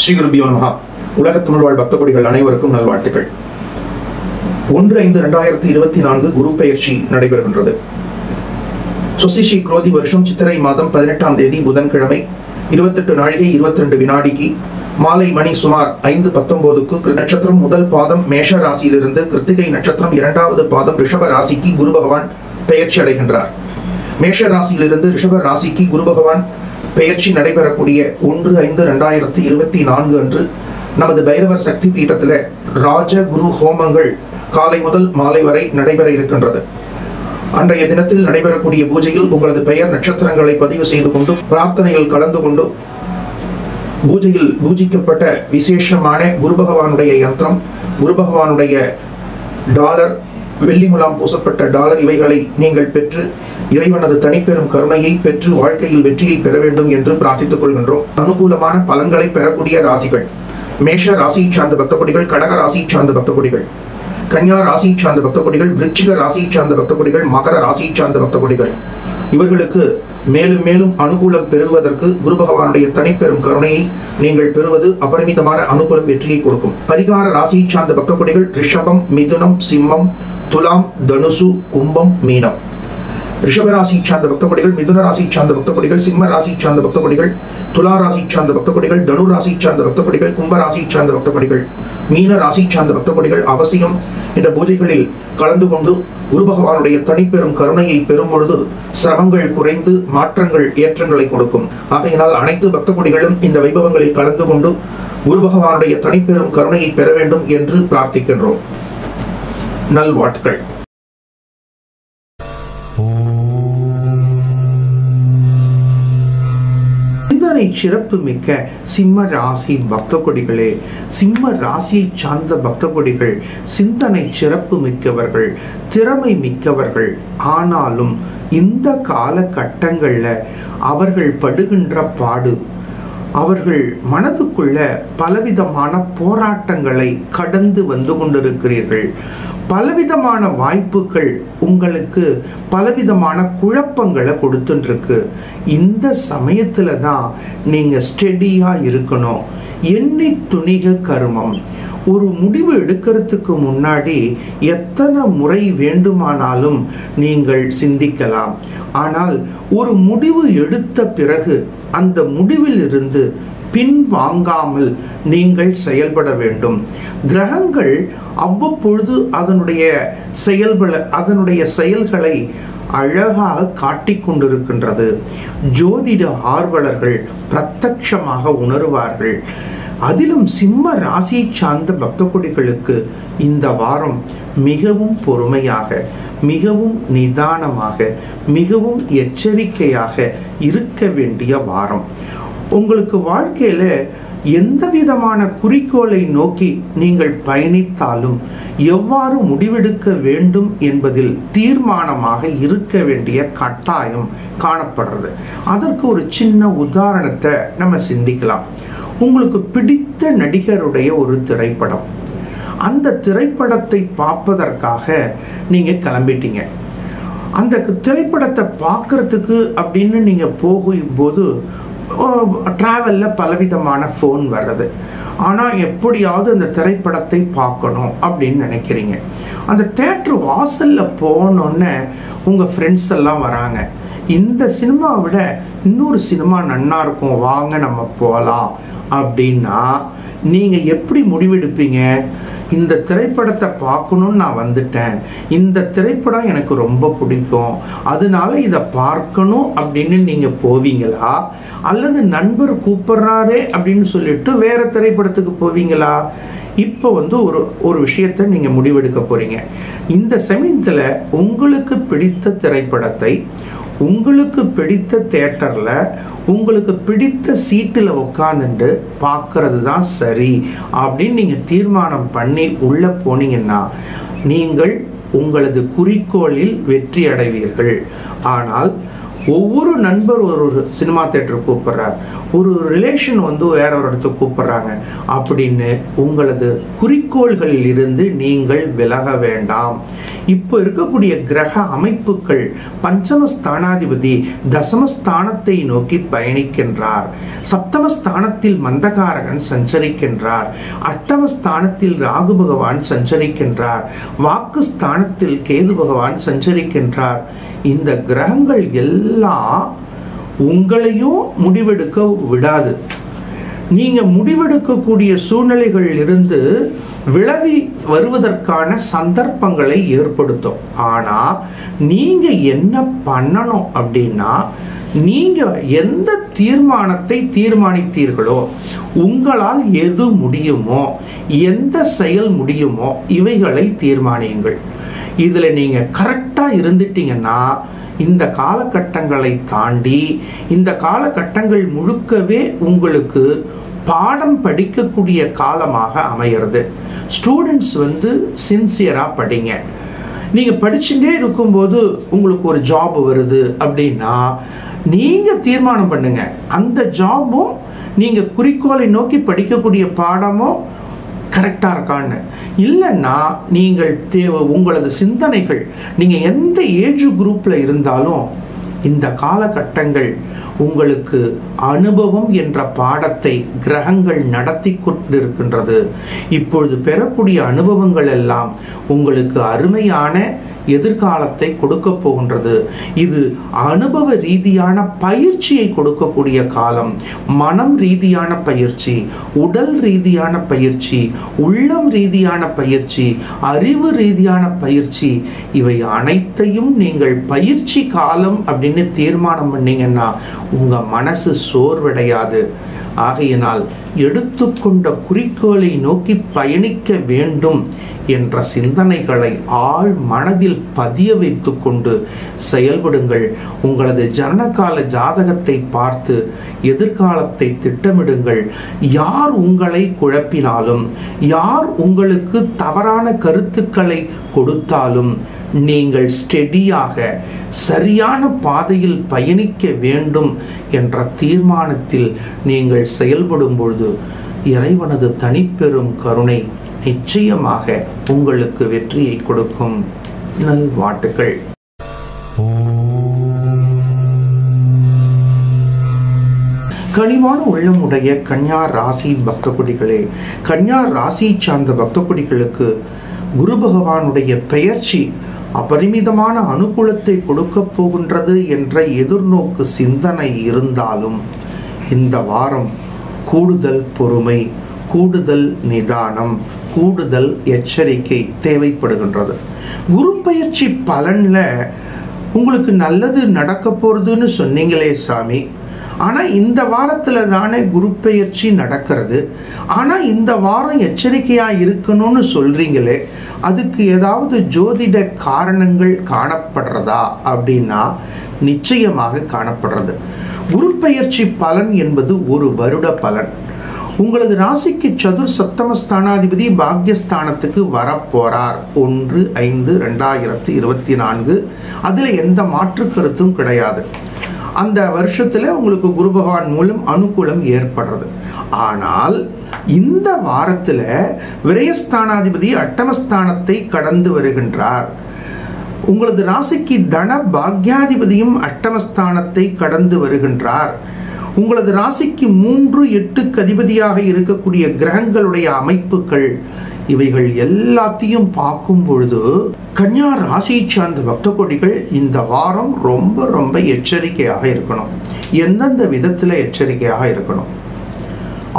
ஸ்ரீ குருபியோ நமஹ. உலக தமிழ் வாழ் பக்த கொடிகள் அனைவருக்கும் நல்வாழ்த்துக்கள். 1/5/2024 குரு பெயர்ச்சி நடைபெறுகின்றது. சுஸ்திஸ்ரீ குரோதி வருஷம் சித்திரை மாதம் 18ஆம் தேதி புதன்கிழமை 28:22 மாலை மணி சுமார் 5:19 நட்சத்திரம் முதல் பாதம் மேஷ ராசியிலிருந்து கிருத்திகை நட்சத்திரம் 2வது பாதம் ரிஷப ராசிக்கு குரு பகவான் பெயர்ச்சி அடைகின்றார். மேஷ ராசியிலிருந்து ரிஷப ராசிக்கு குரு பகவான் பெயர்ச்சி நடைபெறக்கூடிய 1/5/2024 அன்று நமது பைரவர் சக்தி பீடத்தில் ராஜ குரு ஹோமங்கள் காலை முதல் மாலை வரை நடைபெற இருக்கின்றது. அன்றைய தினத்தில் நடைபெறக்கூடிய பூஜையில் உங்களது பெயர் நட்சத்திரங்களை பதிவு செய்து கொண்டு பிரார்த்தனையில் கலந்து கொண்டு பூஜையில் பூஜிக்கப்பட்ட விசேஷமான குரு பகவானுடைய யந்திரம், குரு பகவானுடைய டாலர், வெள்ளி முலாம் பூசப்பட்ட டாலர் இவைகளை நீங்கள் பெற்று இறைவனது தனிப்பெரும் கருணையை பெற்று வாழ்க்கையில் வெற்றியை பெற வேண்டும் என்று பிரார்த்தித்துக் கொள்கின்றோம். அனுகூலமான பலன்களை பெறக்கூடிய ராசிகள்: மேஷ ராசியை சார்ந்த பக்த கொடிகள், கடக ராசியை சார்ந்த பக்த கொடிகள், கன்யா ராசியை சார்ந்த பக்த கொடிகள், விருச்சிக ராசியை சார்ந்த பக்த கொடிகள், மகர ராசியை சார்ந்த பக்த கொடிகள். இவர்களுக்கு மேலும் மேலும் அனுகூலம் பெறுவதற்கு குரு பகவானுடைய தனிப்பெரும் கருணையை நீங்கள் பெறுவது அபரிமிதமான அனுகூலம் வெற்றியை கொடுக்கும். பரிகார ராசியை சார்ந்த பக்த கொடிகள்: ரிஷபம், மிதுனம், சிம்மம், துலாம், தனுசு, கும்பம், மீனம். ரிஷப ராசியை சார்ந்த பக்த கொடிகள், மிதுன ராசியை சார்ந்த பக்த கொடிகள், சிம்ம ராசியை சார்ந்த பக்த கொடிகள், துலா ராசியை சார்ந்த பக்த கொடிகள், தனு ராசியை சார்ந்த பக்த கொடிகள், கும்ப ராசியை சார்ந்த பக்த கொடிகள், மீன ராசியை சார்ந்த பக்த கொடிகள் அவசியம் இந்த பூஜைகளில் கலந்து கொண்டு குரு பகவானுடைய தனிப்பெரும் கருணையை பெறும் பொழுது சிரமங்கள் குறைந்து மாற்றங்கள் ஏற்றங்களை கொடுக்கும். ஆகையினால் அனைத்து பக்த கொடிகளும் இந்த வைபவங்களில் கலந்து கொண்டு குரு பகவானுடைய தனிப்பெரும் கருணையை பெற வேண்டும் என்று பிரார்த்திக்கின்றோம். நல்வாழ்த்துக்கள். சிந்தனை சிறப்பு மிக்க சிம்ம ராசி பக்த கொடிகளே, சிம்ம ராசியை சார்ந்த பக்த கொடிகள் சிந்தனை சிறப்பு மிக்கவர்கள், திறமை மிக்கவர்கள். ஆனாலும் இந்த காலகட்டங்கள்ல அவர்கள் படுகின்ற பாடு, அவர்கள் மனதுக்குள்ள பலவிதமான போராட்டங்களை கடந்து வந்து கொண்டிருக்கிறீர்கள். பலவிதமான வாய்ப்புகள் உங்களுக்கு பலவிதமான குழப்பங்களை கொடுத்துருக்கு. இந்த சமயத்துல தான் நீங்க ஸ்டெடியா இருக்கணும். எண்ணி துணிக கருமம். ஒரு முடிவு எடுக்கிறதுக்கு முன்னாடி எத்தனை முறை வேண்டுமானாலும் நீங்கள் சிந்திக்கலாம். ஆனால் ஒரு முடிவு எடுத்த பிறகு அந்த முடிவில் இருந்து பின்வாங்காமல் நீங்கள் செயல்பட வேண்டும். கிரகங்கள் அவ்வப்பொழுது அதனுடைய செயல்களை அழகாக காட்டிக் கொண்டிருக்கின்றது. ஜோதிட ஆர்வலர்கள் பிரத்யட்சமாக உணருவார்கள். அதிலும் சிம்ம ராசியை சார்ந்த பக்த கொடிகளுக்கு இந்த வாரம் மிகவும் பொறுமையாக, மிகவும் நிதானமாக, மிகவும் எச்சரிக்கையாக இருக்க வேண்டிய வாரம். உங்களுக்கு வாழ்க்கையில எந்த விதமான குறிக்கோளை நோக்கி நீங்கள் பயணித்தாலும் எவ்வாறு முடிவெடுக்க வேண்டும் என்பதில் தீர்மானமாக இருக்க வேண்டிய கட்டாயம் காணப்படுறது. அதற்கு ஒரு சின்ன உதாரணத்தை நம்ம சிந்திக்கலாம். உங்களுக்கு பிடித்த நடிகருடைய ஒரு திரைப்படம், அந்த திரைப்படத்தை பார்ப்பதற்காக நீங்க கிளம்பிட்டீங்க. அந்த திரைப்படத்தை பார்க்கறதுக்கு அப்படின்னு நீங்க போகும்போது டிராவல்ல பலவிதமான ஃபோன் வர்றது. ஆனா எப்படியாவது அந்த திரைப்படத்தை பார்க்கணும் அப்படின்னு நினைக்கிறீங்க. அந்த தியேட்டர் வாசல்ல போனோன்னே உங்க ஃப்ரெண்ட்ஸ் எல்லாம் வராங்க. இந்த சினிமாவை விட இன்னொரு சினிமா நன்னா இருக்கும், வாங்க நம்ம போகலாம் அப்படின்னா நீங்க எப்படி முடிவெடுப்பீங்க? இந்த திரைப்படத்தை பார்க்கணும்னு நான் வந்துட்டேன், இந்த திரைப்படம் எனக்கு ரொம்ப பிடிக்கும், அதனால இதை பார்க்கணும் அப்படின்னு நீங்க போவீங்களா? அல்லது நண்பர் கூப்பிடுறாரே அப்படின்னு சொல்லிட்டு வேற திரைப்படத்துக்கு போவீங்களா? இப்போ ஒரு விஷயத்தை நீங்க முடிவெடுக்க போறீங்க. இந்த சமயத்துல உங்களுக்கு பிடித்த திரைப்படத்தை உங்களுக்கு பிடித்த தியேட்டர்ல உங்களுக்கு பிடித்த சீட்டுல உட்கார்ந்துட்டு பார்க்கறது தான் சரி அப்படின்னு நீங்க தீர்மானம் பண்ணி உள்ள போனீங்கன்னா நீங்கள் உங்களது குறிக்கோளில் வெற்றி அடைவீர்கள். ஆனால் ஒவ்வொரு நண்பர் ஒரு சினிமா தியேட்டர் கூப்பிடுறார், ஒரு ரிலேஷன் வேற ஒரு இடத்துக்கு கூப்பிடுறாங்க அப்படின்னு உங்களது குறிக்கோள்களில் இருந்து நீங்கள் விலக வேண்டாம். இப்போ இருக்கக்கூடிய கிரக அமைப்புகள் பஞ்சமஸ்தானாதிபதி தசமஸ்தானத்தை நோக்கி பயணிக்கின்றார். சப்தமஸ்தானத்தில் மந்தகாரகன் சஞ்சரிக்கின்றார். அஷ்டமஸ்தானத்தில் ராகு பகவான் சஞ்சரிக்கின்றார். வாக்கு ஸ்தானத்தில் கேது பகவான் சஞ்சரிக்கின்றார். இந்த கிரகங்கள் எல்லாம் உங்களையும் முடிவெடுக்க விடாது. நீங்க முடிவெடுக்கக்கூடிய சூழ்நிலைகளில் இருந்து விலகி வருவதற்கான சந்தர்ப்பங்களை ஏற்படுத்தும். ஆனா நீங்க என்ன பண்ணணும் அப்படின்னா, நீங்க எந்த தீர்மானத்தை தீர்மானித்தீர்களோ, உங்களால் எது முடியுமோ, எந்த செயல் முடியுமோ இவைகளை தீர்மானியுங்கள். இதுல நீங்க கரெக்டா இருந்துட்டீங்கன்னா இந்த காலகட்டங்களை தாண்டி இந்த காலகட்டங்கள் முழுக்கவே உங்களுக்கு பாடம் படிக்கக்கூடிய காலமாக அமைகிறது. ஸ்டூடெண்ட்ஸ் சின்சியரா படிங்க. நீங்க படிச்சுட்டே இருக்கும்போது உங்களுக்கு ஒரு ஜாப் வருது அப்படின்னா நீங்க தீர்மானம் பண்ணுங்க, அந்த ஜாபும் நீங்க குறிக்கோளை நோக்கி படிக்கக்கூடிய பாடமும் கரெக்டா இருக்கான்னு. இல்லைன்னா நீங்கள் உங்களது சிந்தனைகள், நீங்க எந்த ஏஜ் குரூப்ல இருந்தாலும் இந்த காலகட்டங்கள் உங்களுக்கு அனுபவம் என்ற பாடத்தை கிரகங்கள் நடத்தி கொண்டிருக்கின்றது. இப்பொழுது பெறக்கூடிய அனுபவங்கள் எல்லாம் உங்களுக்கு அருமையான எதிர்காலத்தை கொடுக்க போகின்றது. இது அனுபவ ரீதியான பயிற்சியை கொடுக்கக்கூடிய காலம். மனம் ரீதியான பயிற்சி, உடல் ரீதியான பயிற்சி, உள்ளம் ரீதியான பயிற்சி, அறிவு ரீதியான பயிற்சி, இவை அனைத்தையும் நீங்கள் பயிற்சி காலம் அப்படின்னு தீர்மானம் பண்ணீங்கன்னா உங்க மனசு சோர்வடையாது. ஆகையினால் எடுத்துக்கொண்ட குறிக்கோளை நோக்கி பயணிக்க வேண்டும் என்ற சிந்தனைகளை ஆழ் மனதில் பதிய வைத்து கொண்டு செயல்படுங்கள். உங்களது ஜனனகால ஜாதகத்தை பார்த்து எதிர்காலத்தை திட்டமிடுங்கள். யார் உங்களை குழப்பினாலும், யார் உங்களுக்கு தவறான கருத்துக்களை கொடுத்தாலும் நீங்கள் ஸ்டெடியாக சரியான பாதையில் பயணிக்க வேண்டும் என்ற தீர்மானத்தில் நீங்கள் செயல்படும் பொழுது இறைவனது தனிப்பெரும் கருணை நிச்சயமாக உங்களுக்கு வெற்றியை கொடுக்கும். நல்வாழ்த்துக்கள். கனிவான உள்ளமுடைய கன்யா ராசி பக்த கொடிகளே, கன்யா ராசி சார்ந்த பக்த கொடிகளுக்கு குரு பகவானுடைய பெயர்ச்சி அபரிமிதமான அனுகூலத்தை கொடுக்க போகின்றது என்ற எதிர்நோக்கு சிந்தனை இருந்தாலும் இந்த வாரம் கூடுதல் பொறுமை, கூடுதல் நிதானம், கூடுதல் எச்சரிக்கை தேவைப்படுகின்றது. குரு பெயர்ச்சி பலன்ல உங்களுக்கு நல்லது நடக்க போறதுன்னு சொன்னீங்களே சாமி, ஆனா இந்த வாரத்துல தானே குரு பெயர்ச்சி நடக்கிறது, ஆனா இந்த வாரம் எச்சரிக்கையா இருக்கணும்னு சொல்றீங்களே, அதுக்கு ஏதாவது ஜோதிட காரணங்கள் காணப்படுறதா அப்படின்னா நிச்சயமாக காணப்படுறது. குரு பெயர்ச்சி பலன் என்பது ஒரு வருட பலன். உங்களது ராசிக்கு சதுர் சப்தமஸ்தானாதிபதி பாக்யஸ்தானத்துக்கு வரப்போறார் 1/5/2024. அதுல எந்த மாற்று கருத்தும் கிடையாது. அந்த வருஷத்துல உங்களுக்கு குரு பகவான் மூலம் அனுகூலம் ஏற்படுறது. ஆனால் இந்த வாரத்துல விரயஸ்தானாதிபதி அட்டமஸ்தானத்தை கடந்து வருகின்றார். உங்களது ராசிக்கு தன பாக்யாதிபதியும் அட்டமஸ்தானத்தை கடந்து வருகின்றார். உங்களது ராசிக்கு 3-8 அதிபதியாக இருக்கக்கூடிய கிரகங்களுடைய அமைப்புகள், இவைகள் எல்லாத்தையும் பார்க்கும் பொழுது கன்யா ராசி சார்ந்த பக்த கொடிகள் இந்த வாரம் ரொம்ப ரொம்ப எச்சரிக்கையாக இருக்கணும். எந்தெந்த விதத்துல எச்சரிக்கையாக இருக்கணும்?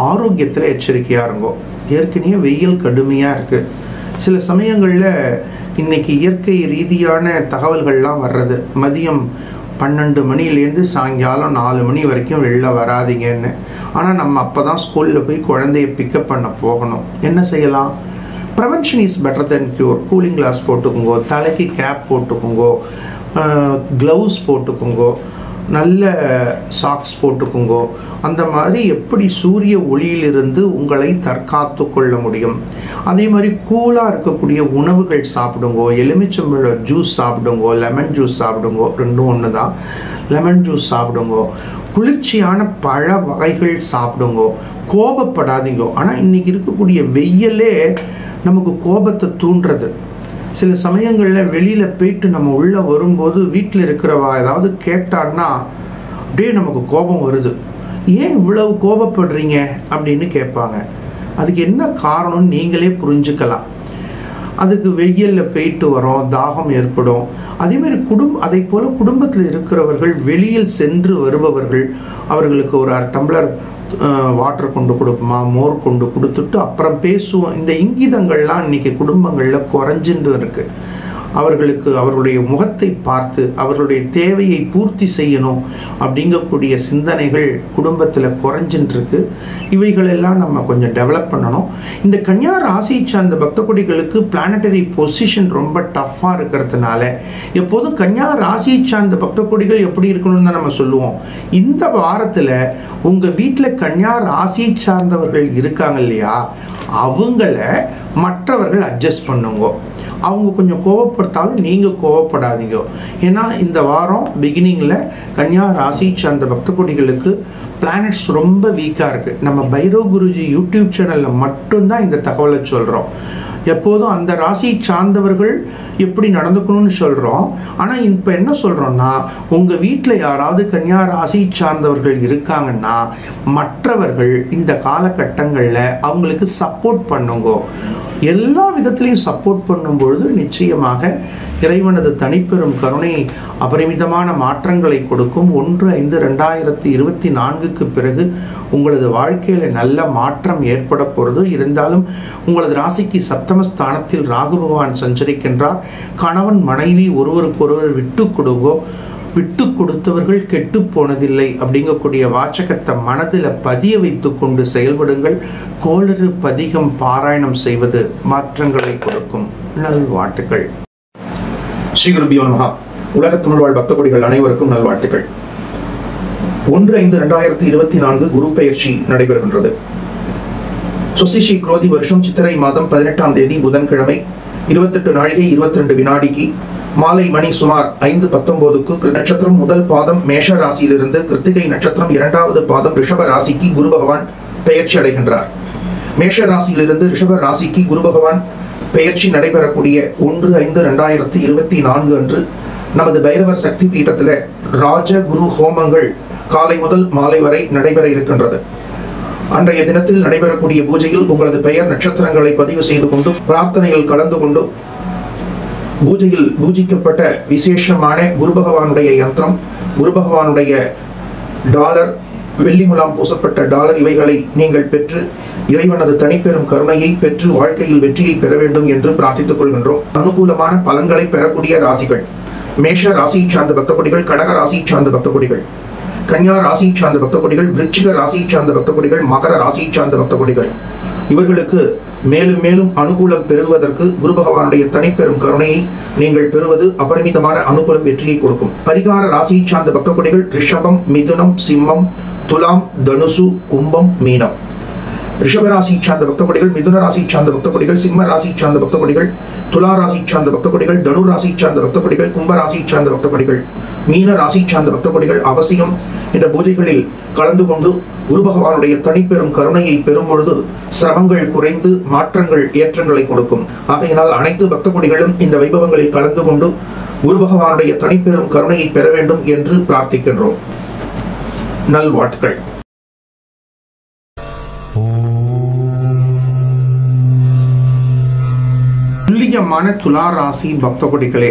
ஆரோக்கியத்துல எச்சரிக்கையா இருங்கோ. ஏற்கனவே வெயில் கடுமையா இருக்கு. சில சமயங்கள்ல இன்னைக்கு இயற்கை ரீதியான தகவல்கள்லாம் வர்றது, மதியம் 12 மணிலேருந்து சாயங்காலம் 4 மணி வரைக்கும் வெளில வராதிங்கன்னு. ஆனால் நம்ம அப்போ தான் ஸ்கூலில் போய் குழந்தைய பிக்கப் பண்ண போகணும். என்ன செய்யலாம்? Prevention is better than cure. Cooling glass போட்டுக்குங்கோ, தலைக்கு கேப் போட்டுக்குங்கோ, க்ளவுஸ் போட்டுக்குங்கோ, நல்ல சாக்ஸ் போட்டுக்குங்கோ. அந்த மாதிரி எப்படி சூரிய ஒளியிலிருந்து உங்களை தற்காத்து கொள்ள முடியும். அதே மாதிரி கூலாக இருக்கக்கூடிய உணவுகள் சாப்பிடுங்கோ. எலுமிச்சம்பழ ஜூஸ் சாப்பிடுங்கோ, லெமன் ஜூஸ் சாப்பிடுங்கோ, ரெண்டும் ஒன்று தான். லெமன் ஜூஸ் சாப்பிடுங்கோ. குளிர்ச்சியான பழ வகைகள் சாப்பிடுங்கோ. கோபப்படாதீங்கோ. ஆனால் இன்னைக்கு இருக்கக்கூடிய வெயிலே நமக்கு கோபத்தை தூண்டுறது. சில சமயங்களில் வெளியில் போயிட்டு நம்ம உள்ளே வரும்போது வீட்டில் இருக்கிறவா ஏதாவது கேட்டான்னா அப்படியே நமக்கு கோபம் வருது. ஏன் இவ்வளவு கோபப்படுறீங்க அப்படின்னு கேட்பாங்க. அதுக்கு என்ன காரணம்னு நீங்களே புரிஞ்சுக்கலாம். அதுக்கு வெயிலில் போயிட்டு வரோம், தாகம் ஏற்படும். அதேமாதிரி அதை போல குடும்பத்தில் இருக்கிறவர்கள் வெளியில் சென்று வருபவர்கள், அவர்களுக்கு ஒரு 1/2 டம்ளர் வாட்டர் கொண்டு கொடுப்போமா, மோர் கொண்டு கொடுத்துட்டு அப்புறம் பேசுவோம். இந்த இங்கிதங்கள்லாம் இன்னைக்கு குடும்பங்களில் குறைஞ்சிட்டு இருக்கு. அவர்களுக்கு அவர்களுடைய முகத்தை பார்த்து அவர்களுடைய தேவையை பூர்த்தி செய்யணும் அப்படிங்கக்கூடிய சிந்தனைகள் குடும்பத்தில் குறைஞ்சிட்டு இருக்கு. இவைகளெல்லாம் நம்ம கொஞ்சம் டெவலப் பண்ணணும். இந்த கன்யா ராசி சார்ந்த பக்த கொடிகளுக்கு பிளானட்டரி பொசிஷன் ரொம்ப டஃப்பாக இருக்கிறதுனால எப்போதும் கன்யா ராசி சார்ந்த பக்த கொடிகள் எப்படி இருக்கணும்னு தான் நம்ம சொல்லுவோம். இந்த வாரத்தில் உங்கள் வீட்டில் கன்யா ராசி சார்ந்தவர்கள் இருக்காங்க இல்லையா, அவங்கள மற்றவர்கள் அட்ஜஸ்ட் பண்ணுங்க. அவங்க கொஞ்சம் கோவப்பட்டு கோவப்பட்டாலும் நீங்கள் கோவப்படாதீங்க. ஏன்னா இந்த வாரம் பிகினிங்கில் கன்னியா ராசி சார்ந்த பக்த கொடிகளுக்கு பிளானட்ஸ் ரொம்ப வீக்காக இருக்குது. நம்ம பைரவ் குருஜி யூடியூப் சேனலில் மட்டும்தான் இந்த தகவலை சொல்கிறோம். எப்போதும் அந்த ராசி சார்ந்தவர்கள் எப்படி நடந்துக்கணும்னு சொல்கிறோம். ஆனால் இப்போ என்ன சொல்கிறோம்னா, உங்கள் வீட்டில் யாராவது கன்னியா ராசி சார்ந்தவர்கள் இருக்காங்கன்னா மற்றவர்கள் இந்த காலகட்டங்களில் அவங்களுக்கு சப்போர்ட் பண்ணுங்க. எல்லா விதத்திலையும் சப்போர்ட் பண்ணும்பொழுது நிச்சயமாக இறைவனது தனிப்பெரும் கருணை அபரிமிதமான மாற்றங்களை கொடுக்கும். 1/5/2024 பிறகு உங்களது வாழ்க்கையில நல்ல மாற்றம் ஏற்பட போகிறது. இருந்தாலும் உங்களது ராசிக்கு சப்தமஸ்தானத்தில் ராகு பகவான் சஞ்சரிக்கின்றார். கணவன் மனைவி ஒருவருக்கொருவர் விட்டு கொடுங்கோ. விட்டு கொடுத்தவர்கள் கெட்டு போனதில்லை அப்படிங்கக்கூடிய வாசகத்தை மனதில் பதிய வைத்து கொண்டு செயல்படுங்கள். கோளறு பதிகம் பாராயணம் செய்வது மாற்றங்களை கொடுக்கும். நல்வாழ்த்துக்கள். ஸ்ரீ குருபியோ நமஹ. உலக தமிழ் வாழ் பக்த கொடிகள் அனைவருக்கும் நல்வாழ்த்துக்கள். 1/5/2024 குரு பெயர்ச்சி நடைபெறுகின்றது. சுஸ்திஸ்ரீ குரோதி வருஷம் சித்திரை மாதம் 18ஆம் தேதி புதன்கிழமை 28 நாழிகை 22 வினாடிக்கு மாலை மணி சுமார் 5:19க்கு நட்சத்திரம் முதல் பாதம் மேஷ ராசியிலிருந்து கிருத்திகை நட்சத்திரம் 2வது பாதம் ரிஷப ராசிக்கு குரு பகவான் பெயர்ச்சி அடைகின்றார். மேஷ ராசியிலிருந்து ரிஷப ராசிக்கு குரு பகவான் பெயர்ச்சி நடைபெறக்கூடிய 1/5/2024 அன்று நமது பைரவர் சக்தி பீடத்தில் ராஜ குரு ஹோமங்கள் காலை முதல் மாலை வரை நடைபெற இருக்கின்றது. அன்றைய தினத்தில் நடைபெறக்கூடிய பூஜையில் உங்களது பெயர் நட்சத்திரங்களை பதிவு செய்து கொண்டு பிரார்த்தனையில் கலந்து கொண்டு பூஜையில் பூஜிக்கப்பட்ட விசேஷமான குரு பகவானுடைய யந்திரம், குரு பகவானுடைய டாலர், வெள்ளி முலாம் பூசப்பட்ட டாலர் இவைகளை நீங்கள் பெற்று இறைவனது தனிப்பெரும் கருணையை பெற்று வாழ்க்கையில் வெற்றியை பெற வேண்டும் என்று பிரார்த்தித்துக் கொள்கின்றோம். அனுகூலமான பலன்களை பெறக்கூடிய ராசிகள்: மேஷ ராசி சார்ந்த பக்த கொடிகள், கடக ராசி சார்ந்த பக்த கொடிகள், கன்னியா ராசி சார்ந்த பக்த கொடிகள், விருச்சிக ராசி சார்ந்த பக்த கொடிகள், மகர ராசி சார்ந்த பக்த கொடிகள். இவர்களுக்கு மேலும் மேலும் அனுகூலம் பெறுவதற்கு குரு பகவானுடைய தனிப்பெரும் கருணையை நீங்கள் பெறுவது அபரிமிதமான அனுகூலம் வெற்றியை கொடுக்கும். பரிகார ராசி சார்ந்த பக்த கொடிகள்: ரிஷபம், மிதுனம், சிம்மம், துலாம், தனுசு, கும்பம், மீனம். ரிஷப ராசி சார்ந்த பக்த கொடிகள், மிதுன ராசி சார்ந்த பக்த கொடிகள், சிம்ம ராசி சார்ந்த பக்த கொடிகள், துலா ராசி சார்ந்த பக்த கொடிகள், தனு ராசி சார்ந்த பக்த கொடிகள், கும்ப ராசி சார்ந்த பக்த கொடிகள், மீன ராசி சார்ந்த பக்த கொடிகள் அவசியம் இந்த பூஜைகளில் கலந்து கொண்டு குரு பகவானுடைய தனிப்பெரும் கருணையை பெறும் பொழுது சிரமங்கள் குறைந்து மாற்றங்கள் ஏற்றங்களை கொடுக்கும். ஆகையினால் அனைத்து பக்த கொடிகளும் இந்த வைபவங்களில் கலந்து கொண்டு குரு பகவானுடைய தனிப்பெரும் கருணையை பெற வேண்டும் என்று பிரார்த்திக்கின்றோம். நல்வாழ்த்துக்கள். துல்லியமான துலா ராசி பக்த கொடிகளே,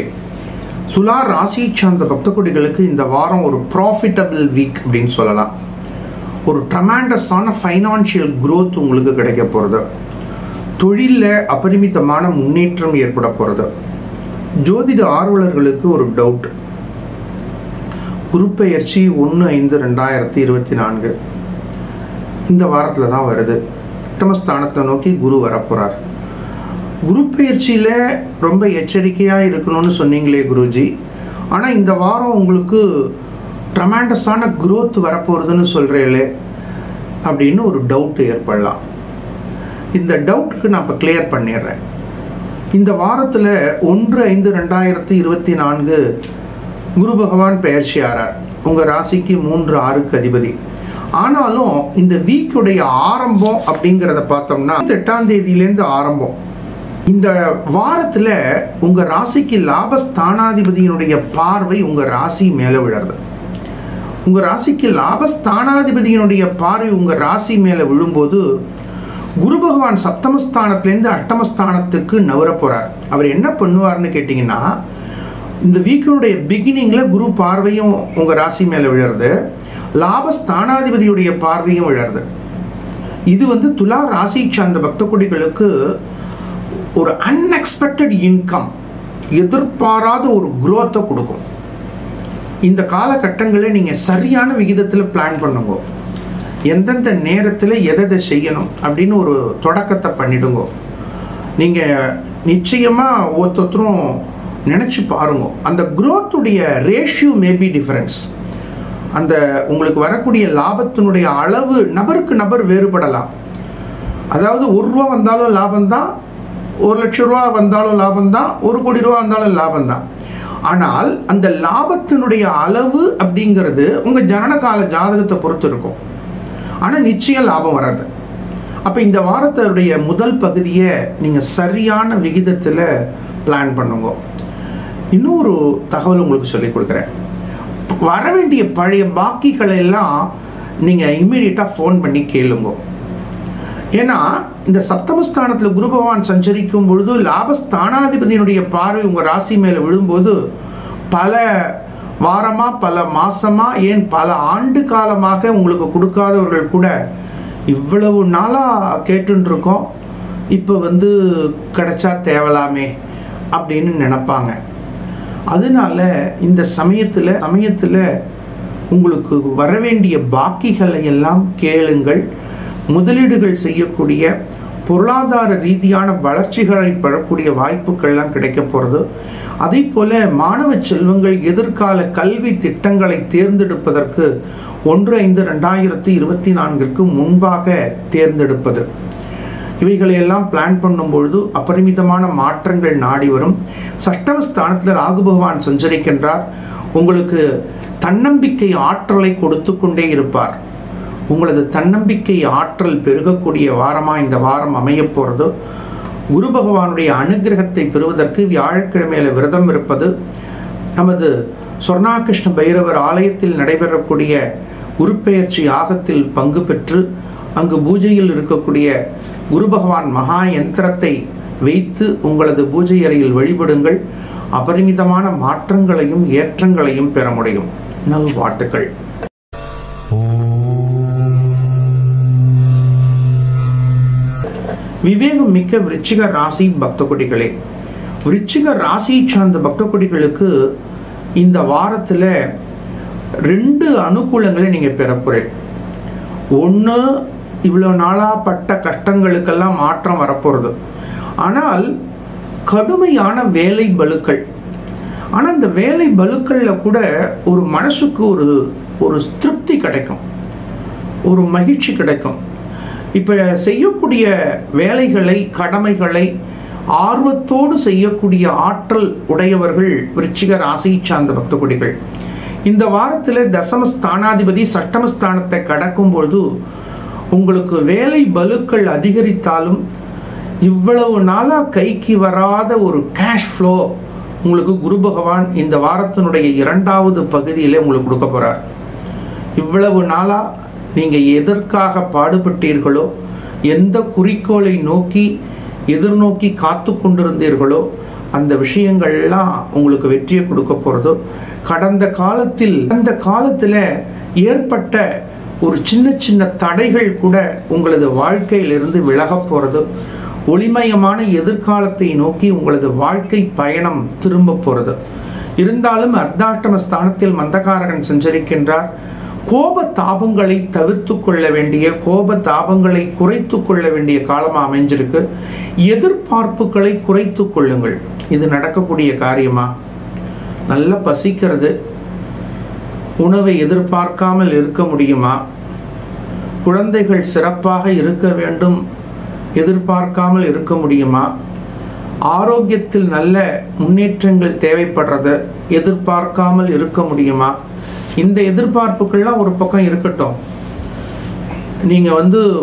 துலா ராசி சார்ந்த பக்த கொடிகளுக்கு இந்த வாரம் ஒரு ப்ராஃபிட்டபிள் வீக் அப்படின்னு சொல்லலாம். ஒரு ட்ரமாண்டஸான ஃபைனான்சியல் growth உங்களுக்கு கிடைக்க போகிறது. தொழிலில் அபரிமிதமான முன்னேற்றம் ஏற்பட போகிறது. ஜோதிட ஆர்வலர்களுக்கு ஒரு டவுட். குரு பெயர்ச்சி 1/5/2024 இந்த வாரத்தில் தான் வருது. அஷ்டமஸ்தானத்தை நோக்கி குரு வரப்போகிறார். குரு பெயர்ச்சியில் ரொம்ப எச்சரிக்கையாக இருக்கணும்னு சொன்னீங்களே குருஜி, ஆனால் இந்த வாரம் உங்களுக்கு ட்ரமாண்டஸான growth வரப்போகிறதுன்னு சொல்கிறீங்களே அப்படின்னு ஒரு டவுட் ஏற்படலாம். இந்த டவுட்டுக்கு நான் இப்போ கிளியர் பண்ணிடுறேன். இந்த வாரத்தில் 1/5/2024 குரு பகவான் பெயர்ச்சி ஆறார். உங்கள் ராசிக்கு 3/6க்கு அதிபதி. ஆனாலும் இந்த வீக்குடைய ஆரம்பம் அப்படிங்கிறத பார்த்தோம்னா 8ஆம் தேதியிலேருந்து ஆரம்பம். இந்த வாரத்தில் உங்கள் ராசிக்கு லாபஸ்தானாதிபதியினுடைய பார்வை உங்கள் ராசி மேலே விழறது. உங்கள் ராசிக்கு லாபஸ்தானாதிபதியினுடைய பார்வை உங்கள் ராசி மேலே விழும்போது குரு பகவான் சப்தமஸ்தானத்திலேருந்து அஷ்டமஸ்தானத்துக்கு நவர போகிறார். அவர் என்ன பண்ணுவார்னு கேட்டிங்கன்னா, இந்த வீக்கினுடைய பிகினிங்கில் குரு பார்வையும் உங்கள் ராசி மேலே விழறது, லாபஸ்தானாதிபதியுடைய பார்வையும் விழறது. இது துலா ராசி சார்ந்த பக்த கொடிகளுக்கு ஒரு அன்எக்ஸ்பெக்டட் இன்கம், எதிர்பாராத ஒரு growth-ஐ கொடுக்கும். இந்த காலகட்டங்களில் நீங்கள் சரியான விகிதத்தில் பிளான் பண்ணுங்க. எந்தெந்த நேரத்தில் எதை செய்யணும் அப்படின்னு ஒரு தொடக்கத்தை பண்ணிடுங்க. நீங்கள் நிச்சயமாக ஒவ்வொருத்தரும் நினச்சி பாருங்க. அந்த growth-உடைய ரேஷியோ மேபி டிஃபரன்ஸ். அந்த உங்களுக்கு வரக்கூடிய லாபத்தினுடைய அளவு நபருக்கு நபர் வேறுபடலாம். அதாவது 1 ரூபா வந்தாலும் லாபம்தான், 1,00,000 ரூபா வந்தாலும் லாபம் தான், 1 கோடி ரூபா வந்தாலும் லாபம் தான். ஆனால் அந்த லாபத்தினுடைய அளவு அப்படிங்கிறது உங்க ஜனன கால ஜாதகத்தை பொறுத்து இருக்கும். ஆனா நிச்சயம் லாபம் வராது. அப்ப இந்த வாரத்துடைய முதல் பகுதியை நீங்க சரியான விகிதத்துல பிளான் பண்ணுங்க. இன்னொரு தகவல் உங்களுக்கு சொல்லிக் கொடுக்குறேன். வர வேண்டிய பழைய பாக்கிகளை எல்லாம் நீங்க இம்மிடியட்டா ஃபோன் பண்ணி கேளுங்க. ஏன்னா இந்த சப்தமஸ்தானத்துல குரு பகவான் சஞ்சரிக்கும் பொழுது லாபஸ்தானாதிபதியினுடைய பார்வை உங்க ராசி மேல விழும்போது பல வாரமா, பல மாசமா, ஏன் பல ஆண்டு காலமாக உங்களுக்கு கொடுக்காதவர்கள் கூட இவ்வளவு நாளா கேட்டு இருக்கோம், இப்ப கிடைச்சா தேவலாமே அப்படின்னு நினைப்பாங்க. அதனால இந்த சமயத்துல உங்களுக்கு வரவேண்டிய பாக்கிகளை எல்லாம் கேளுங்கள். முதலீடுகள் செய்யக்கூடிய பொருளாதார ரீதியான வளர்ச்சிகளை பெறக்கூடிய வாய்ப்புகள்லாம் கிடைக்க போகிறது. அதே போல மாணவ செல்வங்கள் எதிர்கால கல்வி திட்டங்களை தேர்ந்தெடுப்பதற்கு 1/5/2024 முன்பாக தேர்ந்தெடுப்பது, இவைகளையெல்லாம் பிளான் பண்ணும்பொழுது அபரிமிதமான மாற்றங்கள் நாடி வரும். சஷ்டமஸ்தானத்தில் ராகு பகவான் சஞ்சரிக்கின்றார். உங்களுக்கு தன்னம்பிக்கை ஆற்றலை கொடுத்து கொண்டே இருப்பார். உங்களது தன்னம்பிக்கை ஆற்றல் பெருகக்கூடிய வாரமா இந்த வாரம் அமைய போறது. குரு பகவானுடைய அனுகிரகத்தை பெறுவதற்கு வியாழக்கிழமையில விரதம் இருப்பது, நமது சொர்ணாகிருஷ்ண பைரவர் ஆலயத்தில் நடைபெறக்கூடிய குருப்பெயர்ச்சி யாகத்தில் பங்கு பெற்று அங்கு பூஜையில் இருக்கக்கூடிய குரு பகவான் மகா யந்திரத்தை வைத்து உங்களது பூஜை அறையில் வழிபடுங்கள். அபரிமிதமான மாற்றங்களையும் ஏற்றங்களையும் பெற முடியும். நல்வாழ்த்துக்கள். விவேகம் மிக்க விருச்சிக ராசி பக்த கொடிகளே, விருச்சிக ராசி சார்ந்த பக்த கொடிகளுக்கு இந்த வாரத்துல 2 அனுகூலங்களை நீங்க பெற போறீங்க. ஒண்ணு, இவ்வளவு நாளா பட்ட கஷ்டங்களுக்கெல்லாம் மாற்றம் வரப்போறது. ஆனால் கடுமையான வேலை பளுக்கள், ஆனா இந்த வேலை பளுக்கள்ல கூட ஒரு மனசுக்கு ஒரு திருப்தி கிடைக்கும், ஒரு மகிழ்ச்சி கிடைக்கும். இப்ப செய்யக்கூடிய வேலைகளை, கடமைகளை ஆர்வத்தோடு செய்யக்கூடிய ஆற்றல் உடையவர்கள் விருச்சிக ராசி சார்ந்த பக்த கொடிகள். இந்த வாரத்தில் தசமஸ்தானாதிபதி சஷ்டமஸ்தானத்தை கடக்கும் பொழுது உங்களுக்கு வேலை பலுக்கள் அதிகரித்தாலும் இவ்வளவு நாளா கைக்கு வராத ஒரு கேஷ் ஃப்ளோ உங்களுக்கு குரு பகவான் இந்த வாரத்தினுடைய 2வது பகுதியிலே உங்களுக்கு கொடுக்க போறார். இவ்வளவு நாளா நீங்க எதற்காக பாடுபட்டீர்களோ, எந்த குறிக்கோளை நோக்கி எதிர்நோக்கி காத்து கொண்டிருந்தீர்களோ அந்த விஷயங்கள்லாம் உங்களுக்கு வெற்றியை கொடுக்க போறதோ. கடந்த காலத்துல ஏற்பட்ட ஒரு சின்ன தடைகள் கூட உங்களது வாழ்க்கையிலிருந்து விலக போறது. ஒளிமயமான எதிர்காலத்தை நோக்கி உங்களது வாழ்க்கை பயணம் திரும்ப போறது. இருந்தாலும் அர்த்தாஷ்டம ஸ்தானத்தில் மந்தகாரகன் சஞ்சரிக்கின்றார். கோப தாபங்களை தவிர்த்து கொள்ள வேண்டிய, கோப தாபங்களை குறைத்து கொள்ள வேண்டிய காலமா அமைஞ்சிருக்கு. எதிர்பார்ப்புகளை குறைத்து கொள்ளுங்கள். இது நடக்கக்கூடிய காரியமா? நல்லா பசிக்கிறது, உணவை எதிர்பார்க்காமல் இருக்க முடியுமா? குழந்தைகள் சிறப்பாக இருக்க வேண்டும், எதிர்பார்க்காமல் இருக்க முடியுமா? ஆரோக்கியத்தில் நல்ல முன்னேற்றங்கள் தேவைப்படுறத எதிர்பார்க்காமல் இருக்க முடியுமா? இந்த எதிர்பார்ப்புகள்லாம் ஒரு பக்கம் இருக்கட்டும். நீங்க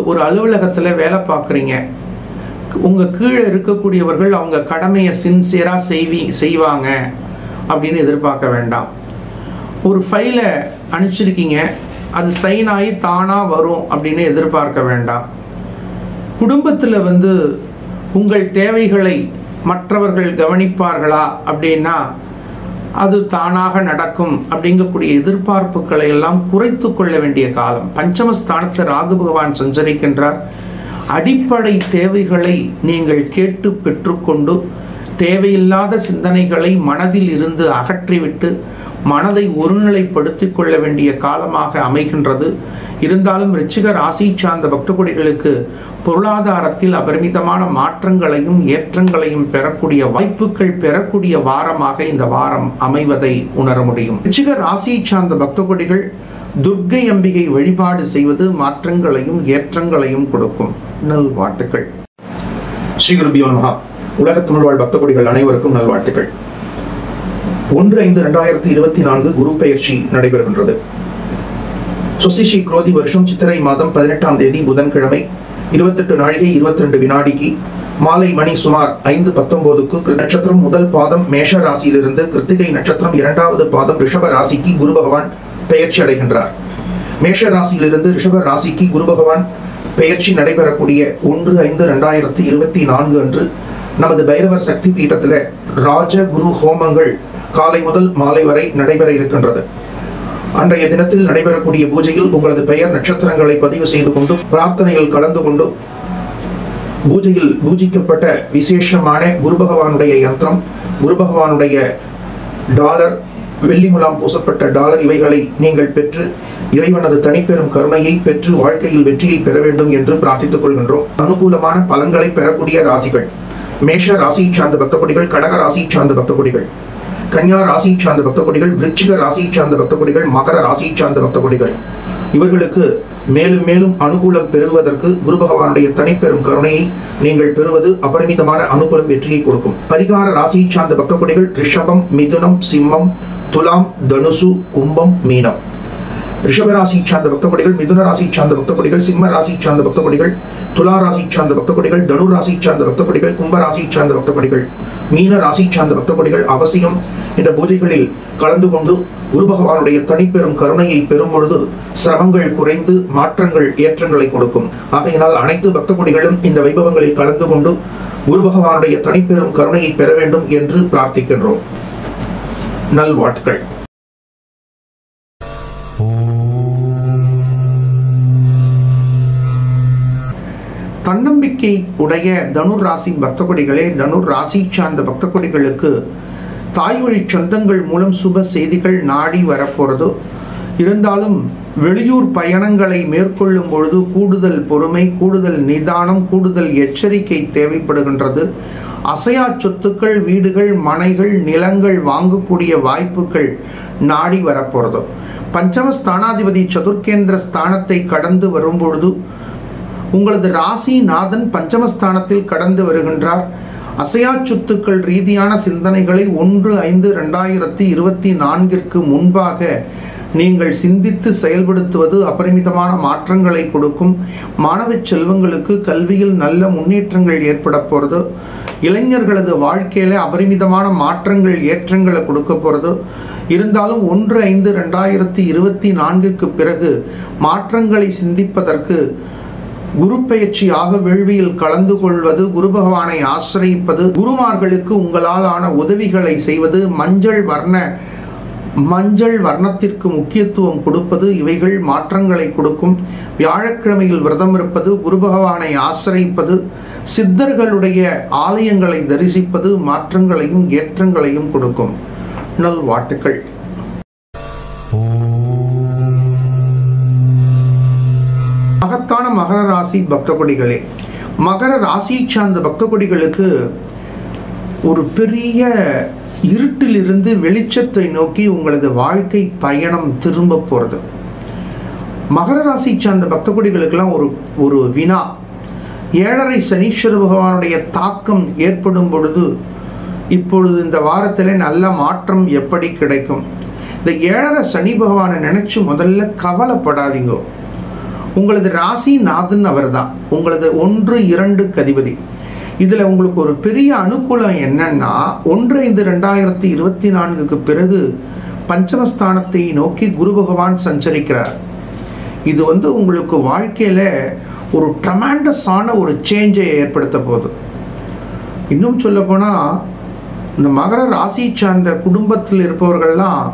ஒரு அலுவலகத்துல வேலை பார்க்குறீங்க. உங்க கீழே இருக்கக்கூடியவர்கள் அவங்க கடமையை சின்சியரா செய்வாங்க அப்படின்னு எதிர்பார்க்க வேண்டாம். ஒரு ஃபைலை அனுப்பிச்சிருக்கீங்க, அது சைன் ஆகி தானா வரும் அப்படின்னு எதிர்பார்க்க வேண்டாம். குடும்பத்துல உங்கள் தேவைகளை மற்றவர்கள் கவனிப்பார்களா அப்படின்னா அது தானாக நடக்கும் அப்படிங்கக்கூடிய எதிர்பார்ப்புகளை எல்லாம் குறைத்து கொள்ள வேண்டிய காலம். பஞ்சமஸ்தானத்தில் ராகு பகவான் சஞ்சரிக்கின்றார். அடிப்படை தேவைகளை நீங்கள் கேட்டு பெற்றுக்கொண்டு தேவையில்லாத சிந்தனைகளை மனதில் இருந்து அகற்றிவிட்டு மனதை ஒருநிலைப்படுத்திக் கொள்ள வேண்டிய காலமாக அமைகின்றது. இருந்தாலும் விருச்சிக ராசி சார்ந்த பக்த கொடிகளுக்கு பொருளாதாரத்தில் அபரிமிதமான மாற்றங்களையும் ஏற்றங்களையும் பெறக்கூடிய வாய்ப்புகள் பெறக்கூடிய வாரமாக இந்த வாரம் அமைவதை உணர முடியும். விருச்சிக ராசி சார்ந்த பக்த கொடிகள் துர்க்கை அம்பிகை வழிபாடு செய்வது மாற்றங்களையும் ஏற்றங்களையும் கொடுக்கும். நல்வாழ்த்துக்கள். ஸ்ரீ குருபியோ நமஹ. உலக தமிழ் வாழ் பக்த கொடிகள் அனைவருக்கும் நல்வாழ்த்துக்கள். 1/5/2024 குரு பெயர்ச்சி நடைபெறுகின்றது. சுஸ்திஸ்ரீ குரோதி வருஷம் சித்திரை மாதம் 18ஆம் தேதி புதன்கிழமை 28:22 மாலை மணி சுமார் 5:19 நட்சத்திரம் முதல் பாதம் மேஷ ராசியிலிருந்து கிருத்திகை நட்சத்திரம் 2வது பாதம் ரிஷப ராசிக்கு குரு பகவான் பெயர்ச்சி அடைகின்றார். மேஷ ராசியிலிருந்து ரிஷப ராசிக்கு குரு பகவான் பெயர்ச்சி நடைபெறக்கூடிய 1/5/2024 அன்று நமது பைரவர் சக்தி பீடத்தில் ராஜ குரு ஹோமங்கள் காலை முதல் மாலை வரை நடைபெற இருக்கின்றது. அன்றைய தினத்தில் நடைபெறக்கூடிய பூஜையில் உங்களது பெயர் நட்சத்திரங்களை பதிவு செய்து கொண்டு பிரார்த்தனையில் கலந்து கொண்டு பூஜையில் பூஜிக்கப்பட்ட விசேஷமான குரு பகவானுடைய யந்திரம், குரு பகவானுடைய டாலர், வெள்ளி முலாம் பூசப்பட்ட டாலர் இவைகளை நீங்கள் பெற்று இறைவனது தனிப்பெரும் கருணையை பெற்று வாழ்க்கையில் வெற்றியை பெற வேண்டும் என்று பிரார்த்தித்துக் கொள்கின்றோம். அனுகூலமான பலன்களை பெறக்கூடிய ராசிகள் மேஷ ராசி சார்ந்த பக்த கொடிகள், கடக ராசி சார்ந்த பக்த கொடிகள், கன்யா ராசி சார்ந்த பக்த கொடிகள், விருச்சிக ராசி சார்ந்த பக்த கொடிகள், மகர ராசி சார்ந்த பக்த கொடிகள் இவர்களுக்கு மேலும் மேலும் அனுகூலம் பெறுவதற்கு குரு பகவானுடைய தனிப்பெரும் கருணையை நீங்கள் பெறுவது அபரிமிதமான அனுகூலம் வெற்றியை கொடுக்கும். பரிகார ராசி சார்ந்த பக்த கொடிகள் ரிஷபம், மிதுனம், சிம்மம், துலாம், தனுசு, கும்பம், மீனம். ரிஷப ராசி சார்ந்த பக்த கொடிகள், மிதுன ராசி சார்ந்த பக்த கொடிகள், சிம்ம ராசி சார்ந்த பக்த கொடிகள், துலா ராசி சார்ந்த பக்த கொடிகள், தனு ராசி சார்ந்த பக்த கொடிகள், கும்ப ராசி சார்ந்த பக்த கொடிகள், மீன ராசி சார்ந்த பக்த கொடிகள் அவசியம் இந்த பூஜைகளில் கலந்து கொண்டு குரு பகவானுடைய தனிப்பெரும் கருணையை பெறும் பொழுது சிரமங்கள் குறைந்து மாற்றங்கள் ஏற்றங்களை கொடுக்கும். ஆகையினால் அனைத்து பக்த கொடிகளும் இந்த வைபவங்களில் கலந்து கொண்டு குரு பகவானுடைய தனிப்பெரும் கருணையை பெற வேண்டும் என்று பிரார்த்திக்கின்றோம். நல்வாழ்த்துக்கள். தன்னம்பிக்கை உடைய தனுர் ராசி பக்த கொடிகளே, தனுர் ராசி சார்ந்த பக்த கொடிகளுக்கு தாய் வழி சொந்தங்கள் மூலம் சுப செய்திகள் நாடி வரப்போறது. இருந்தாலும் வெளியூர் பயணங்களை மேற்கொள்ளும் பொழுது கூடுதல் பொறுமை, கூடுதல் நிதானம், கூடுதல் எச்சரிக்கை தேவைப்படுகின்றது. அசையா சொத்துக்கள், வீடுகள், மனைகள், நிலங்கள் வாங்கக்கூடிய வாய்ப்புகள் நாடி வரப்போறது. பஞ்சம ஸ்தானாதிபதி சதுர்கேந்திர ஸ்தானத்தை கடந்து வரும் பொழுது உங்களது ராசிநாதன் பஞ்சமஸ்தானத்தில் கடந்து வருகின்றார். அசையா சொத்துக்கள் ரீதியான சிந்தனைகளை 1/5/2024 முன்பாக நீங்கள் சிந்தித்து செயல்படுத்துவது அபரிமிதமான மாற்றங்களை கொடுக்கும். மாணவ செல்வங்களுக்கு கல்வியில் நல்ல முன்னேற்றங்கள் ஏற்பட போகிறது. இளைஞர்களது வாழ்க்கையில அபரிமிதமான மாற்றங்கள் ஏற்றங்களை கொடுக்க போகிறது. இருந்தாலும் 1/5/2024 பிறகு மாற்றங்களை சிந்திப்பதற்கு குரு பெயர்ச்சியாக வேள்வியில் கலந்து கொள்வது, குரு பகவானை ஆசிரியிப்பது, குருமார்களுக்கு உங்களால் ஆன உதவிகளை செய்வது, மஞ்சள் வர்ணத்திற்கு முக்கியத்துவம் கொடுப்பது இவைகள் மாற்றங்களை கொடுக்கும். வியாழக்கிழமையில் விரதம் இருப்பது, குரு பகவானை ஆசிரியிப்பது, சித்தர்களுடைய ஆலயங்களை தரிசிப்பது மாற்றங்களையும் ஏற்றங்களையும் கொடுக்கும். நல்வாழ்த்துக்கள். மகத்தான மகர ராசி பக்த கொடிகளே, மகர ராசி சார்ந்த பக்த கொடிகளுக்கு ஒரு பெரிய இருட்டிலிருந்து வெளிச்சத்தை நோக்கி உங்களது வாழ்க்கை பயணம் திரும்ப போறது. மகர ராசி சார்ந்த பக்த கொடிகளுக்கெல்லாம் ஒரு வினா, 7.5 சனீஸ்வர பகவானுடைய தாக்கம் ஏற்படும் பொழுது இப்பொழுது இந்த வாரத்தில் நல்ல மாற்றம் எப்படி கிடைக்கும்? இந்த 7.5 சனி பகவானை நினைச்சு முதல்ல கவலைப்படாதீங்க. உங்களது ராசிநாதன் அவர் தான், உங்களது 1-2 அதிபதி. இதுல உங்களுக்கு ஒரு பெரிய அனுகூலம் என்னன்னா 1/5/2024 பிறகு பஞ்சமஸ்தானத்தை நோக்கி குரு பகவான் சஞ்சரிக்கிறார். இது உங்களுக்கு வாழ்க்கையில ஒரு ட்ரமாண்டஸான ஒரு சேஞ்சை ஏற்படுத்த போகுது. இன்னும் சொல்ல போனா இந்த மகர ராசி சார்ந்த குடும்பத்தில் இருப்பவர்கள்லாம்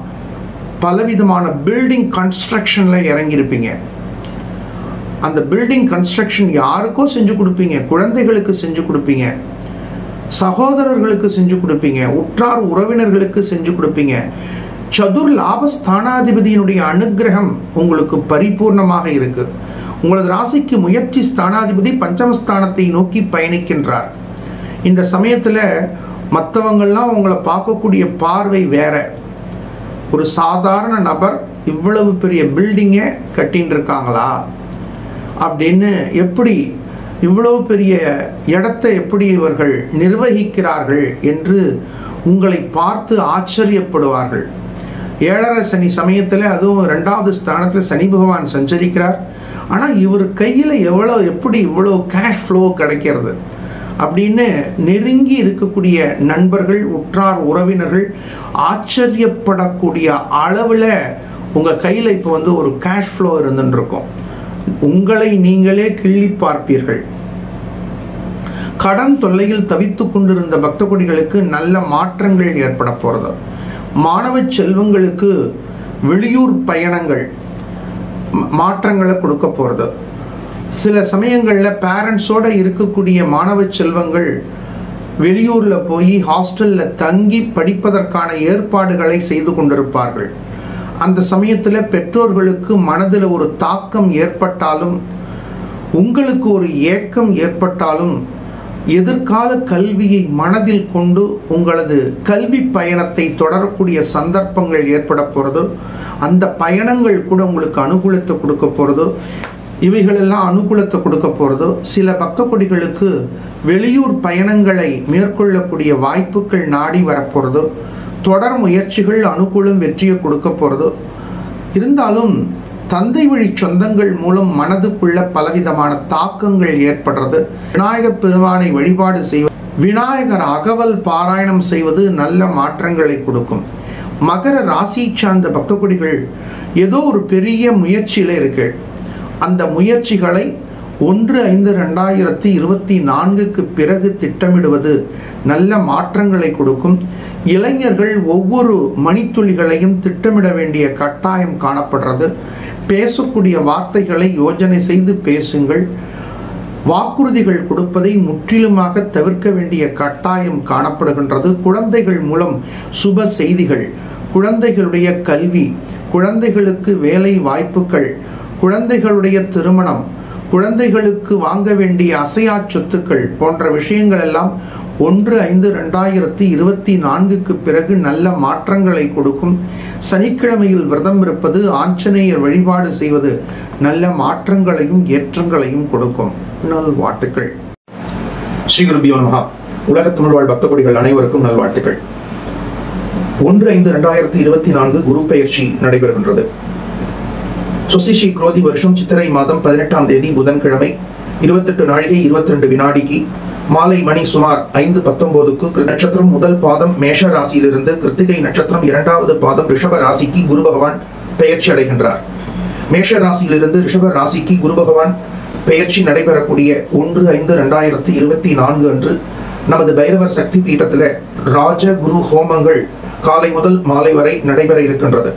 பலவிதமான பில்டிங் கன்ஸ்ட்ரக்ஷன்ல இறங்கியிருப்பீங்க. அந்த பில்டிங் கன்ஸ்ட்ரக்ஷன் யாருக்கோ செஞ்சு கொடுப்பீங்க, குழந்தைகளுக்கு செஞ்சு கொடுப்பீங்க, சகோதரர்களுக்கு செஞ்சு கொடுப்பீங்க, உற்றார் உறவினர்களுக்கு செஞ்சு கொடுப்பீங்க. சதுர் லாபஸ்தானாதிபதியினுடைய அனுகிரகம் உங்களுக்கு பரிபூர்ணமாக இருக்கு. உங்களது ராசிக்கு முயற்சி ஸ்தானாதிபதி பஞ்சமஸ்தானத்தை நோக்கி பயணிக்கின்றார். இந்த சமயத்துல மற்றவங்கள்லாம் உங்களை பார்க்கக்கூடிய பார்வை வேற. ஒரு சாதாரண நபர் இவ்வளவு பெரிய பில்டிங்கை கட்டின்னு இருக்காங்களா அப்படின்னு எப்படி இவ்வளவு பெரிய இடத்தை எப்படி இவர்கள் நிர்வகிக்கிறார்கள் என்று உங்களை பார்த்து ஆச்சரியப்படுவார்கள். 7.5 சனி சமயத்தில், அதுவும் 2வது ஸ்தானத்தில் சனி பகவான் சஞ்சரிக்கிறார். ஆனால் இவர் கையில் எப்படி இவ்வளோ கேஷ் ஃப்ளோ கிடைக்கிறது அப்படின்னு நெருங்கி இருக்கக்கூடிய நண்பர்கள், உற்றார் உறவினர்கள் ஆச்சரியப்படக்கூடிய அளவில் உங்கள் கையில் இப்போ ஒரு கேஷ் ஃப்ளோ இருந்துட்டு இருக்கும். உங்களை நீங்களே கிள்ளி பார்ப்பீர்கள். கடன் தொல்லையில் தவித்துக் கொண்டிருந்த பக்த கொடிகளுக்கு நல்ல மாற்றங்கள் ஏற்பட போறது. மாணவ செல்வங்களுக்கு வெளியூர் பயணங்கள் மாற்றங்களை கொடுக்க போறது. சில சமயங்களில் பேரண்ட்ஸோட இருக்கக்கூடிய மாணவ செல்வங்கள் வெளியூர்ல போய் ஹாஸ்டல்ல தங்கி படிப்பதற்கான ஏற்பாடுகளை செய்து கொண்டிருப்பார்கள். அந்த சமயத்தில் பெற்றோர்களுக்கு மனதில் ஒரு தாக்கம் ஏற்பட்டாலும், உங்களுக்கு ஒரு ஏக்கம் ஏற்பட்டாலும், எதிர்கால கல்வியை மனதில் கொண்டு உங்களது கல்வி பயணத்தை தொடரக்கூடிய சந்தர்ப்பங்கள் ஏற்பட போகிறது. அந்த பயணங்கள் கூட உங்களுக்கு அனுகூலத்தை கொடுக்க போகிறது. இவைகளெல்லாம் அனுகூலத்தை கொடுக்க போகிறது. சில பக்த கொடிகளுக்கு வெளியூர் பயணங்களை மேற்கொள்ளக்கூடிய வாய்ப்புகள் நாடி வரப்போகிறது. தொடர் முயற்சிகள் அனுகூலம் வெற்றியை கொடுக்க போகிறது. இருந்தாலும் தந்தை வழி சொந்தங்கள் மூலம் மனதுக்குள்ள பலவிதமான தாக்கங்கள் ஏற்படுறது. விநாயகர் பெருமானை வழிபாடு செய்வது, விநாயகர் அகவல் பாராயணம் செய்வது நல்ல மாற்றங்களை கொடுக்கும். மகர ராசி சார்ந்த பக்த கொடிகள் ஏதோ ஒரு பெரிய முயற்சியில இருக்கு. அந்த முயற்சிகளை 1/5/2024 பிறகு திட்டமிடுவது நல்ல மாற்றங்களை கொடுக்கும். இளைஞர்கள் ஒவ்வொரு மணித்துளிகளையும் திட்டமிட வேண்டிய கட்டாயம் காணப்படுறது. பேசக்கூடிய வார்த்தைகளை யோஜனை செய்து பேசுங்கள். வாக்குறுதிகள் கொடுப்பதை முற்றிலுமாக தவிர்க்க வேண்டிய கட்டாயம் காணப்படுகின்றது. குழந்தைகள் மூலம் சுப செய்திகள், குழந்தைகளுடைய கல்வி, குழந்தைகளுக்கு வேலை வாய்ப்புகள், குழந்தைகளுடைய திருமணம், குழந்தைகளுக்கு வாங்க வேண்டிய அசையா சொத்துக்கள் போன்ற விஷயங்கள் எல்லாம் 1/5/2024 பிறகு நல்ல மாற்றங்களை கொடுக்கும். சனிக்கிழமையில் விரதம் இருப்பது, ஆஞ்சநேயர் வழிபாடு செய்வது நல்ல மாற்றங்களையும் ஏற்றங்களையும் கொடுக்கும். நல்வாழ்த்துக்கள். ஸ்ரீ குருபியோ நமஹ. உலக தமிழ் வாழ் பக்த கொடிகள் அனைவருக்கும் நல்வாழ்த்துக்கள். 1/5/2024 குரு பெயர்ச்சி நடைபெறுகின்றது. சுஸ்திஸ்ரீ குரோதி வருஷம் சித்திரை மாதம் 18ஆம் தேதி புதன்கிழமை 28:22 மாலை மணி சுமார் 5:19 நட்சத்திரம் முதல் பாதம் மேஷ ராசியிலிருந்து கிருத்திகை நட்சத்திரம் 2வது பாதம் ரிஷப ராசிக்கு குரு பகவான் பெயர்ச்சி அடைகின்றார். மேஷ ராசியிலிருந்து ரிஷப ராசிக்கு குரு பகவான் பெயர்ச்சி நடைபெறக்கூடிய 1/5/2024 அன்று நமது பைரவர் சக்தி பீடத்தில் ராஜ குரு ஹோமங்கள் காலை முதல் மாலை வரை நடைபெற இருக்கின்றது.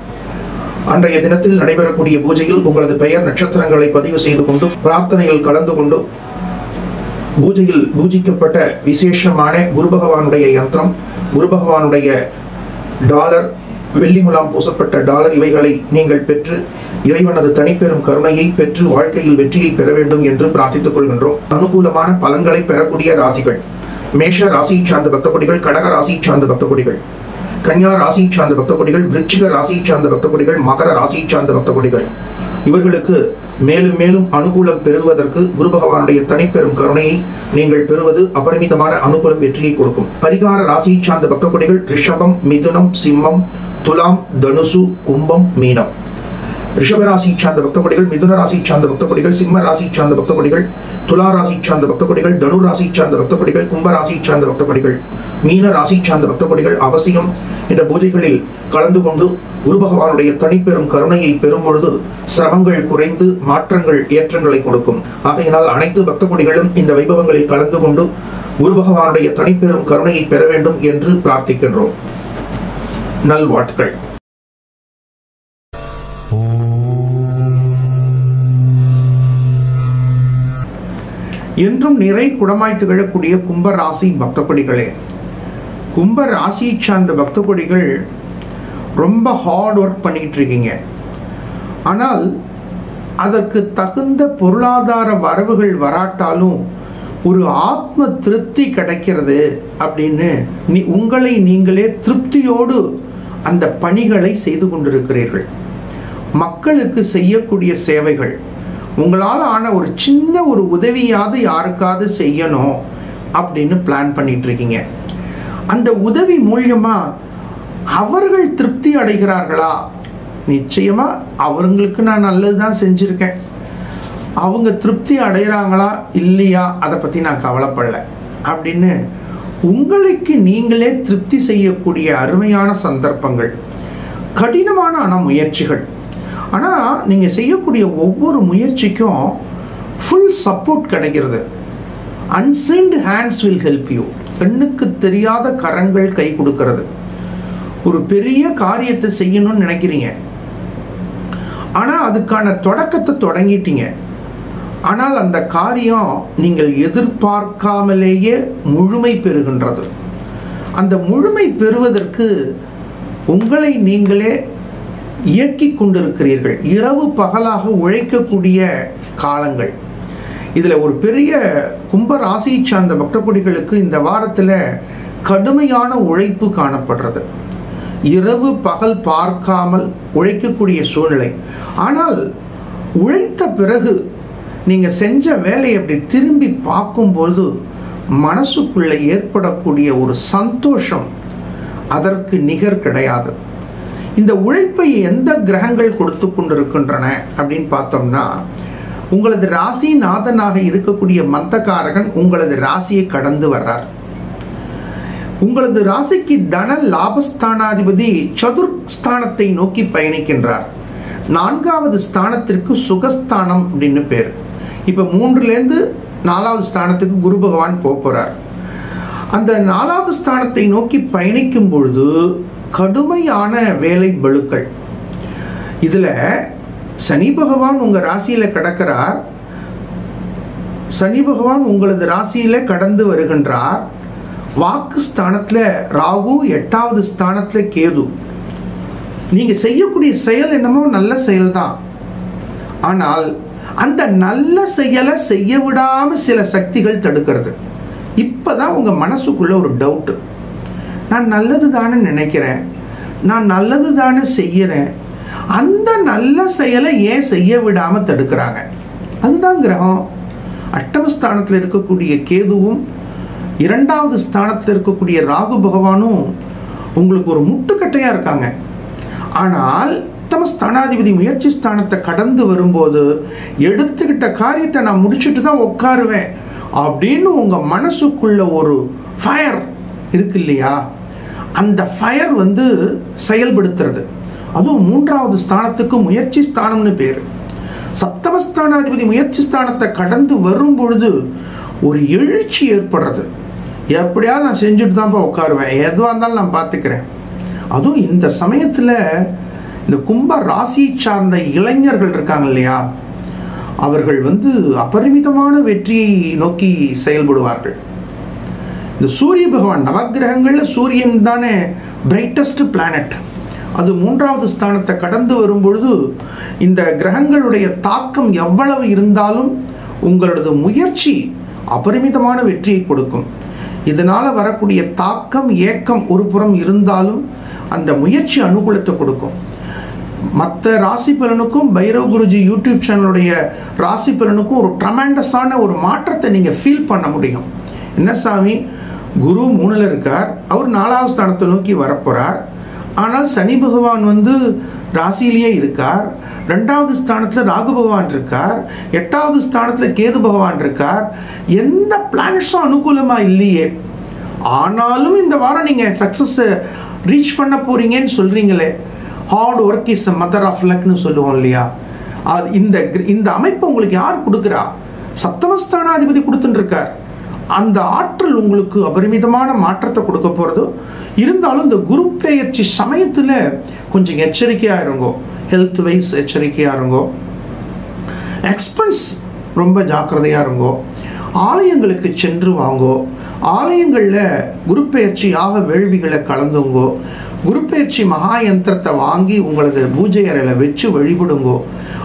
அன்றைய தினத்தில் நடைபெறக்கூடிய பூஜையில் உங்களது பெயர் நட்சத்திரங்களை பதிவு செய்து கொண்டு பிரார்த்தனையில் கலந்து கொண்டு பூஜையில் பூஜிக்கப்பட்ட விசேஷமான குரு பகவானுடைய யந்திரம், குரு பகவானுடைய டாலர், வெள்ளி முலாம் பூசப்பட்ட டாலர் இவைகளை நீங்கள் பெற்று இறைவனது தனிப்பெரும் கருணையை பெற்று வாழ்க்கையில் வெற்றியை பெற வேண்டும் என்று பிரார்த்தித்துக் கொள்கின்றோம். அனுகூலமான பலன்களை பெறக்கூடிய ராசிகள்: மேஷ ராசி சார்ந்த பக்த கொடிகள், கடக ராசி சார்ந்த பக்த கொடிகள், கன்யா ராசி சார்ந்த பக்த கொடிகள், விருச்சிக ராசி சார்ந்த பக்த கொடிகள், மகர ராசி சார்ந்த பக்த கொடிகள். இவர்களுக்கு மேலும் மேலும் அனுகூலம் பெறுவதற்கு குரு பகவானுடைய தனிப்பெரும் கருணையை நீங்கள் பெறுவது அபரிமிதமான அனுகூலம் வெற்றியை கொடுக்கும். பரிகார ராசி சார்ந்த பக்த கொடிகள்: ரிஷபம், மிதுனம், சிம்மம், துலாம், தனுசு, கும்பம், மீனம். ரிஷப ராசி சார்ந்த பக்த கொடிகள், மிதுன ராசி சார்ந்த பக்த கொடிகள், சிம்ம ராசி சார்ந்த பக்த கொடிகள், துலா ராசி சார்ந்த பக்த கொடிகள், தனு ராசி சார்ந்த பக்த கொடிகள், கும்ப ராசி சார்ந்த பக்த கொடிகள், மீன ராசி சார்ந்த பக்த கொடிகள் அவசியம் இந்த பூஜைகளில் கலந்து கொண்டு குரு பகவானுடைய தனிப்பெரும் கருணையை பெறும் பொழுது சிரமங்கள் குறைந்து மாற்றங்கள் ஏற்றங்களை கொடுக்கும். ஆகையினால் அனைத்து பக்த கொடிகளும் இந்த வைபவங்களில் கலந்து கொண்டு குரு பகவானுடைய தனிப்பெரும் கருணையை பெற வேண்டும் என்று பிரார்த்திக்கின்றோம். நல்வாழ்த்துக்கள். என்றும் நிறை குடமாய் திகழக்கூடிய கும்ப ராசி பக்த கொடிகளே, கும்ப ராசி சார்ந்த பக்த கொடிகள் ரொம்ப ஹார்ட் ஒர்க் பண்ணிட்டு இருக்கீங்க. ஆனால் அதற்கு தகுந்த பொருளாதார வரவுகள் வராட்டாலும் ஒரு ஆத்ம திருப்தி கிடைக்கிறது அப்படின்னு உங்களை நீங்களே திருப்தியோடு அந்த பணிகளை செய்து கொண்டிருக்கிறீர்கள். மக்களுக்கு செய்யக்கூடிய சேவைகள், உங்களால் ஆன ஒரு சின்ன ஒரு உதவியாவது யாருக்காவது செய்யணும் அப்படின்னு பிளான் பண்ணிட்டு இருக்கீங்க. அந்த உதவி மூலியமா அவர்கள் திருப்தி அடைகிறார்களா? நிச்சயமா அவங்களுக்கு நான் நல்லதுதான் செஞ்சிருக்கேன், அவங்க திருப்தி அடைகிறாங்களா இல்லையா அதை பத்தி நான் கவலைப்படல அப்படின்னு உங்களுக்கு நீங்களே திருப்தி செய்யக்கூடிய அருமையான சந்தர்ப்பங்கள், கடினமான முயற்சிகள். ஆனால் நீங்கள் செய்யக்கூடிய ஒவ்வொரு முயற்சிக்கும் ஃபுல் சப்போர்ட் கிடைக்கிறது. அன்சீன்ட் ஹேண்ட்ஸ் வில் ஹெல்ப் யூ. கண்ணுக்கு தெரியாத கரங்கள் கை கொடுக்கிறது. ஒரு பெரிய காரியத்தை செய்யணும்னு நினைக்கிறீங்க, ஆனால் அதுக்கான தொடக்கத்தை தொடங்கிட்டீங்க. ஆனால் அந்த காரியம் நீங்கள் எதிர்பார்க்காமலேயே முழுமை பெறுகின்றது. அந்த முழுமை பெறுவதற்கு உங்களை நீங்களே இயக்கி கொண்டிருக்கிறீர்கள். இரவு பகலாக உழைக்கக்கூடிய காலங்கள். இதில் ஒரு பெரிய கும்ப ராசியை சார்ந்த பக்தகுடிகளுக்கு இந்த வாரத்தில் கடுமையான உழைப்பு காணப்படுறது. இரவு பகல் பார்க்காமல் உழைக்கக்கூடிய சூழ்நிலை. ஆனால் உழைத்த பிறகு நீங்க செஞ்ச வேலையை அப்படி திரும்பி பார்க்கும்போது மனசுக்குள்ள ஏற்படக்கூடிய ஒரு சந்தோஷம் அதற்கு நிகர் கிடையாது. இந்த உழைப்பை எந்த கிரகங்கள் கொடுத்து கொண்டிருக்கின்றன அப்படின்னு பார்த்தோம்னா, உங்களது ராசி நாதனாக இருக்கக்கூடிய மந்தகாரகன் உங்களது ராசியை கடந்து வர்றார். உங்களது ராசிக்கு தன லாபஸ்தானாதிபதி சதுர்ஸ்தானத்தை நோக்கி பயணிக்கின்றார். 4வது ஸ்தானத்திற்கு சுகஸ்தானம் அப்படின்னு பேர். இப்ப 3லேருந்து 4வது ஸ்தானத்துக்கு குரு பகவான் போறார். அந்த 4வது ஸ்தானத்தை நோக்கி பயணிக்கும் பொழுது கடுமையான வேலை பளுக்கள். இதுல சனி பகவான் உங்க ராசியில கடக்கிறார். சனி பகவான் உங்களது ராசியில கடந்து வருகின்றார். வாக்கு ஸ்தானத்துல ராகு, 8வது ஸ்தானத்துல கேது. நீங்க செய்யக்கூடிய செயல் என்னமோ நல்ல செயல்தான், ஆனால் அந்த நல்ல செயலை செய்ய விடாம சில சக்திகள் தடுக்கிறது. இப்பதான் உங்க மனசுக்குள்ள ஒரு டவுட், நான் நல்லது தானே நினைக்கிறேன், நான் நல்லது தானே செய்யறேன், அந்த நல்ல செயலை ஏன் செய்ய விடாம தடுக்கிறாங்க? அதுதான் கிரகம். அஷ்டமஸ்தானத்தில் இருக்கக்கூடிய கேதுவும் 2வது ஸ்தானத்தில் இருக்கக்கூடிய ராகு பகவானும் உங்களுக்கு ஒரு முட்டுக்கட்டையா இருக்காங்க. ஆனால் ஸ்தானாதிபதி முயற்சி ஸ்தானத்தை கடந்து வரும்போது எடுத்துக்கிட்ட காரியத்தை நான் முடிச்சுட்டு தான் உட்காருவேன் அப்படின்னு உங்க மனசுக்குள்ள ஒரு ஃபயர் இருக்கு இல்லையா? அந்த ஃபயர் செயல்படுத்துறது. அதுவும் 3வது ஸ்தானத்துக்கு முயற்சி ஸ்தானம்னு பேரு. சப்தமஸ்தானாதிபதி முயற்சி ஸ்தானத்தை கடந்து வரும் பொழுது ஒரு எழுச்சி ஏற்படுறது. எப்படியாவது நான் செஞ்சுட்டு தான்ப்பா உட்காருவேன், எதுவாக இருந்தாலும் நான் பார்த்துக்கிறேன். அதுவும் இந்த சமயத்தில் இந்த கும்ப ராசியை சார்ந்த இளைஞர்கள் இருக்காங்க இல்லையா, அவர்கள் அபரிமிதமான வெற்றியை நோக்கி செயல்படுவார்கள். இந்த சூரிய பகவான், நவகிரகங்கள்ல சூரியன் தானே பிரைட்டஸ்ட் பிளானட். அது 3வது ஸ்தானத்தை கடந்து வரும் பொழுது இந்த கிரகங்களுடைய தாக்கம் எவ்வளவு இருந்தாலும் உங்களது முயற்சி அபரிமிதமான வெற்றியை கொடுக்கும். இதனால வரக்கூடிய தாக்கம், ஏக்கம் ஒரு புறம் இருந்தாலும் அந்த முயற்சி அனுகூலத்தை கொடுக்கும். மற்ற ராசி பலனுக்கும் பைரவ் குருஜி யூடியூப் சேனலுடைய ராசி பலனுக்கும் ஒரு ட்ரமெண்டஸான ஒரு மாற்றத்தை நீங்க ஃபீல் பண்ண முடியும். என்ன சாமி, குரு 3ல இருக்கார், அவர் 4வது ஸ்தானத்தை நோக்கி வரப்போறார். ஆனால் சனி பகவான் ராசியிலேயே இருக்கார். 2வது ஸ்தானத்துல ராகு பகவான் இருக்கார். 8வது ஸ்தானத்துல கேது பகவான் இருக்கார். எந்த பிளானட்ஸும் அனுகூலமா இல்லையே. ஆனாலும் இந்த வாரம் நீங்க சக்சஸ் ரீச் பண்ண போறீங்கன்னு சொல்றீங்களே. Hard work is mother of லக்னு சொல்லுவோம் இல்லையா? இந்த அமைப்பு உங்களுக்கு யார் கொடுக்குறா? சப்தமஸ்தானாதிபதி கொடுத்துட்டு இருக்கார். அந்த ஆற்றல் உங்களுக்கு அபரிமிதமான மாற்றத்தை கொடுக்க போறது. இருந்தாலும் இந்த குரு பெயர்ச்சி சமயத்துல கொஞ்சம் எச்சரிக்கையா இருங்கோ. ஹெல்த் வைஸ் எச்சரிக்கையா இருங்கோ. எக்ஸ்பென்ஸ் ரொம்ப ஜாக்கிரதையா இருங்கோ. ஆலயங்களுக்கு சென்று வாங்கோ. ஆலயங்கள்ல குரு பெயர்ச்சி யாக வேள்விகளை கலந்துங்கோ. குரு பெயர்ச்சி மகா யந்திரத்தை வாங்கி உங்களது பூஜை அறையில வச்சு வழிபடுங்கோ.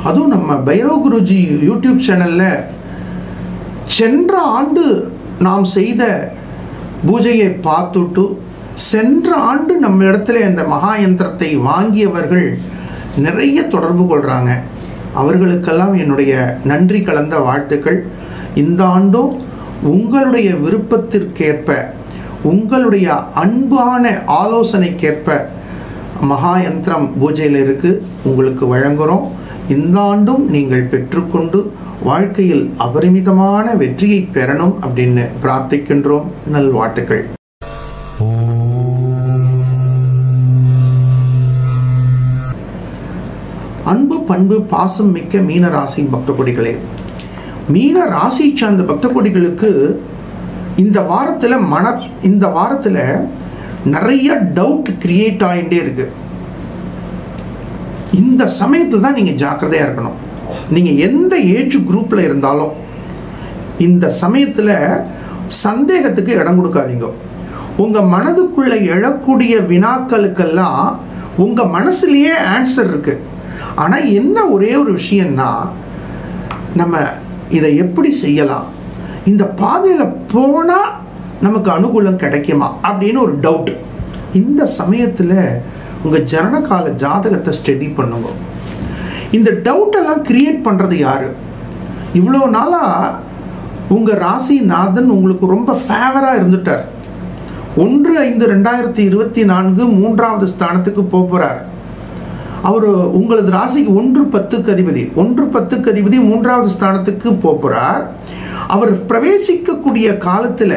அதுவும் நம்ம பைரவ் குருஜி யூடியூப் சேனல்ல சென்ற ஆண்டு நாம் செய்த பூஜையை பார்த்துட்டு சென்ற ஆண்டு நம்ம இடத்துல இந்த மகா யந்திரத்தை வாங்கியவர்கள் நிறைய தொடர்பு கொள்றாங்க. அவர்களுக்கெல்லாம் என்னுடைய நன்றி கலந்த வாழ்த்துக்கள். இந்த ஆண்டும் உங்களுடைய விருப்பத்திற்கேற்ப, உங்களுடைய அன்பான ஆலோசனைக்கேற்ப மகா யந்திரம் பூஜையில் இருக்கு, உங்களுக்கு வழங்குகிறோம். இந்த ஆண்டும் நீங்கள் பெற்றுக்கொண்டு வாழ்க்கையில் அபரிமிதமான வெற்றியை பெறணும் அப்படின்னு பிரார்த்திக்கின்றோம். நல்வாழ்த்துக்கள். அன்பு பண்பு பாசம் மிக்க மீன ராசி பக்த கொடிகளே, மீன ராசி சார்ந்த பக்த கொடிகளுக்கு இந்த வாரத்துல நிறைய டவுட் கிரியேட் ஆகிட்டே இருக்கு. இந்த சமயத்துல தான் நீங்க ஜாக்கிரதையா இருக்கணும். நீங்க எந்த ஏஜ் குரூப்ல இருந்தாலும் இந்த சமயத்துல சந்தேகத்துக்கு இடம் கொடுக்காதீங்க. உங்க மனதுக்குள்ள எழக்கூடிய வினாக்களுக்கெல்லாம் உங்க மனசுலயே ஆன்சர் இருக்கு. ஆனா என்ன ஒரே ஒரு விஷயம்னா, நம்ம இதை எப்படி செய்யலாம், இந்த பாதையில போனா நமக்கு அனுகூலம் கிடைக்குமா அப்படின்னு ஒரு டவுட். இந்த சமயத்துல உங்க ஜனனகால ஜாதகத்தை ஸ்டடி பண்ணுங்க. இந்த டவுட் எல்லாம் கிரியேட் பண்றது யாரு? இவ்வளவு நாளா உங்க ராசிநாதன் உங்களுக்கு ரொம்ப ஃபேவரா இருந்துட்டார். 1/5/2024 3வது ஸ்தானத்துக்கு போறார். அவர் உங்களது ராசிக்கு 1/10க்கு அதிபதி 3வது ஸ்தானத்துக்கு போறார். அவர் பிரவேசிக்கக்கூடிய காலத்துல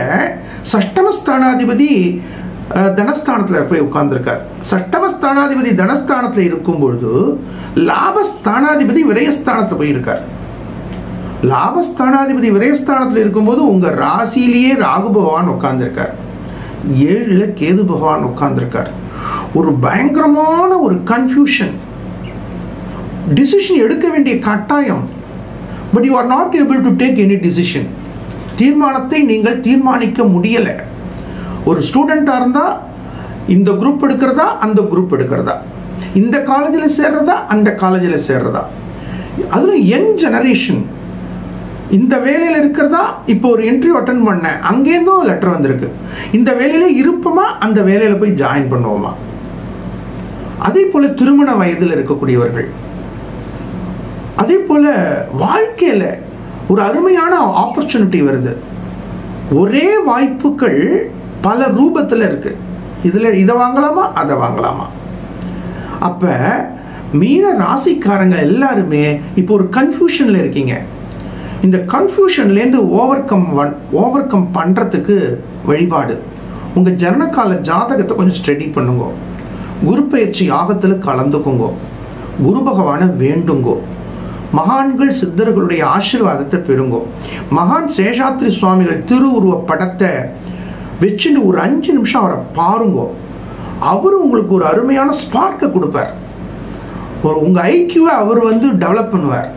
சஷ்டமஸ்தானாதிபதி தனஸ்தானத்துல போய் உட்கார்ந்துருக்கார். சஷ்டமஸ்தானாதிபதி தனஸ்தானத்துல இருக்கும் பொழுது லாபஸ்தானாதிபதி விரயஸ்தானத்துல போயிருக்கார். லாபஸ்தானாதிபதி விரயஸ்தானத்துல இருக்கும்போது உங்க ராசியிலேயே ராகு பகவான் உட்கார்ந்துருக்கார், 7ல கேது பகவான் உட்கார்ந்துருக்கார். ஒரு பயங்கரமான ஒரு கன்ஃபியூஷன், டிசிஷன் எடுக்க வேண்டிய கட்டாயம். But you are not able to take any decision. தீர்மானத்தை நீங்கள் தீர்மானிக்க முடியல. ஒரு ஸ்டூடெண்டா இருந்தா இந்த குரூப் எடுக்கிறதா அந்த குரூப் எடுக்கிறதா, இந்த காலேஜில் சேர்றதா அந்த காலேஜில் சேர்றதா, அதுல யங் ஜெனரேஷன் இந்த வேலையில இருக்கிறதா. இப்போ ஒரு இன்டர்வியூ அட்டென்ட் பண்ண, அங்கேருந்தோ லெட்டர் வந்திருக்கு, இந்த வேலையில இருப்போமா அந்த வேலையில போய் ஜாயின் பண்ணுவோமா. அதே போல திருமண வயதில் இருக்கக்கூடியவர்கள், அதே போல வாழ்க்கையில ஒரு அருமையான ஆப்பர்ச்சுனிட்டி வருது. ஒரே வாய்ப்புகள் பல ரூபத்துல இருக்கு. இதுல இதை வாங்கலாமா அதை வாங்கலாமா. அப்ப மீன ராசிக்காரங்க எல்லாருமே இப்போ ஒரு கன்ஃபியூஷன்ல இருக்கீங்க. இந்த கன்ஃபியூஷன்ல இருந்து ஓவர் கம் பண்றதுக்கு வழிபாடு, உங்க ஜனனகால ஜாதகத்தை கொஞ்சம் ஸ்டடி பண்ணுங்க. குரு பயிற்சி யாகத்துல கலந்துக்குங்க. குரு பகவான வேண்டுங்கோ. மகான்கள் சித்தர்களுடைய ஆசீர்வாதத்தை பெறுங்கோ. மகான் சேஷாத்ரி சுவாமிகள் திருவுருவ படத்தை வச்சுட்டு ஒரு 5 நிமிஷம் அவரை பாருங்கோ. அவரு உங்களுக்கு ஒரு அருமையான ஸ்பார்க்கை கொடுப்பார். உங்க ஐக்கியூவை அவர் டெவலப் பண்ணுவார்.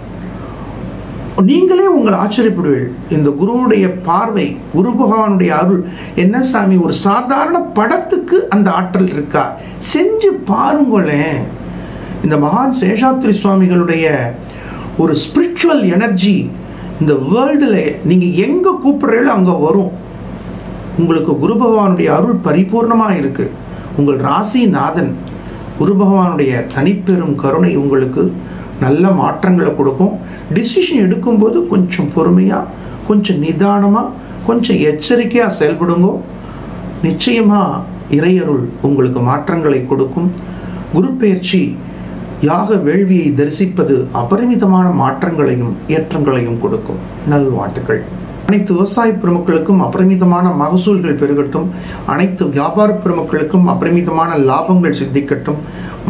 நீங்களே உங்களை ஆச்சரியப்படுவீர்கள். இந்த குருவுடைய பார்வை, குரு பகவானுடைய அருள் என்ன சாமி, ஒரு சாதாரண படத்துக்கு அந்த ஆற்றல் இருக்கா, செஞ்சு பாருங்களேன். இந்த மகான் சேஷாத்ரி சுவாமிகளுடைய ஒரு ஸ்பிரிச்சுவல் எனர்ஜி இந்த வேர்ல்டுல நீங்க எங்க கூப்பிடுறீங்களோ அங்க வரும். உங்களுக்கு குரு பகவானுடைய அருள் பரிபூர்ணமா இருக்கு. உங்கள் ராசிநாதன் குரு பகவானுடைய தனிப்பெரும் கருணை உங்களுக்கு நல்ல மாற்றங்களை கொடுக்கும். டிசிஷன் எடுக்கும்போது கொஞ்சம் பொறுமையா, கொஞ்சம் நிதானமா, கொஞ்சம் எச்சரிக்கையா செயல்படுங்க. நிச்சயமா இறையருள் உங்களுக்கு மாற்றங்களை கொடுக்கும். குரு பெயர்ச்சி யாக வேள்வியை தரிசிப்பது அபரிமிதமான மாற்றங்களையும் ஏற்றங்களையும் கொடுக்கும். நல்வாழ்த்துக்கள். அனைத்து விவசாய பெருமக்களுக்கும் அபரிமிதமான மகசூல்கள் பெருகட்டும். அனைத்து வியாபார பெருமக்களுக்கும் அபரிமிதமான லாபங்கள் சித்திக்கட்டும்.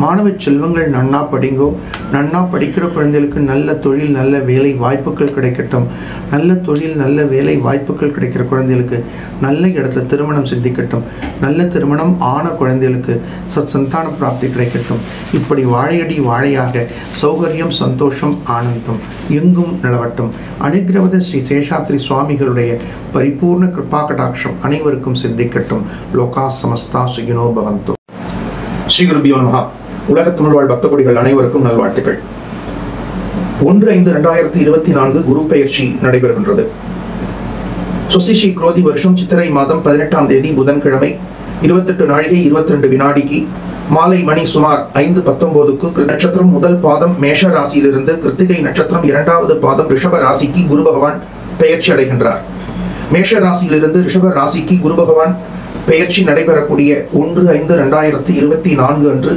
மாணவ செல்வங்கள் நன்னா படிங்கோ. நன்னா படிக்கிற குழந்தைகளுக்கு நல்ல தொழில் நல்ல வேலை வாய்ப்புகள் கிடைக்கட்டும். நல்ல தொழில் நல்ல வேலை வாய்ப்புகள் கிடைக்கிற குழந்தைகளுக்கு நல்ல இடத்துல திருமணம் சித்திக்கட்டும். நல்ல திருமணம் ஆன குழந்தைகளுக்கு சந்தான பிராப்தி கிடைக்கட்டும். இப்படி வாழையடி வாழையாக சௌகரியம் சந்தோஷம் ஆனந்தம் எங்கும் நிலவட்டும். அனுகிரவத ஸ்ரீ சேஷாத்ரி சுவாமிகளுடைய பரிபூர்ண கிருபா கடாட்சம் அனைவருக்கும் சித்திக்கட்டும். லோகா சமஸ்தா சுகினோ பவந்து. ஸ்ரீ குருபியோ நமஹ. உலக தமிழ் வாழ் பக்த கொடிகள் அனைவருக்கும் நல்வாழ்த்துக்கள். 1/5/2024 குரு பெயர்ச்சி நடைபெறுகின்றது. சுஸ்திஸ்ரீ குரோதி வருஷம் சித்திரை மாதம் 18ஆம் தேதி புதன்கிழமை 28 நாழிகை 22 வினாடிக்கு மாலை மணி சுமார் 5:19க்கு நட்சத்திரம் முதல் பாதம் மேஷ ராசியிலிருந்து கிருத்திகை நட்சத்திரம் 2வது பாதம் ரிஷப ராசிக்கு குரு பகவான் பெயர்ச்சி அடைகின்றார். மேஷ ராசியிலிருந்து ரிஷப ராசிக்கு குரு பகவான் பெயர்ச்சி நடைபெறக்கூடிய 1/5/2024 அன்று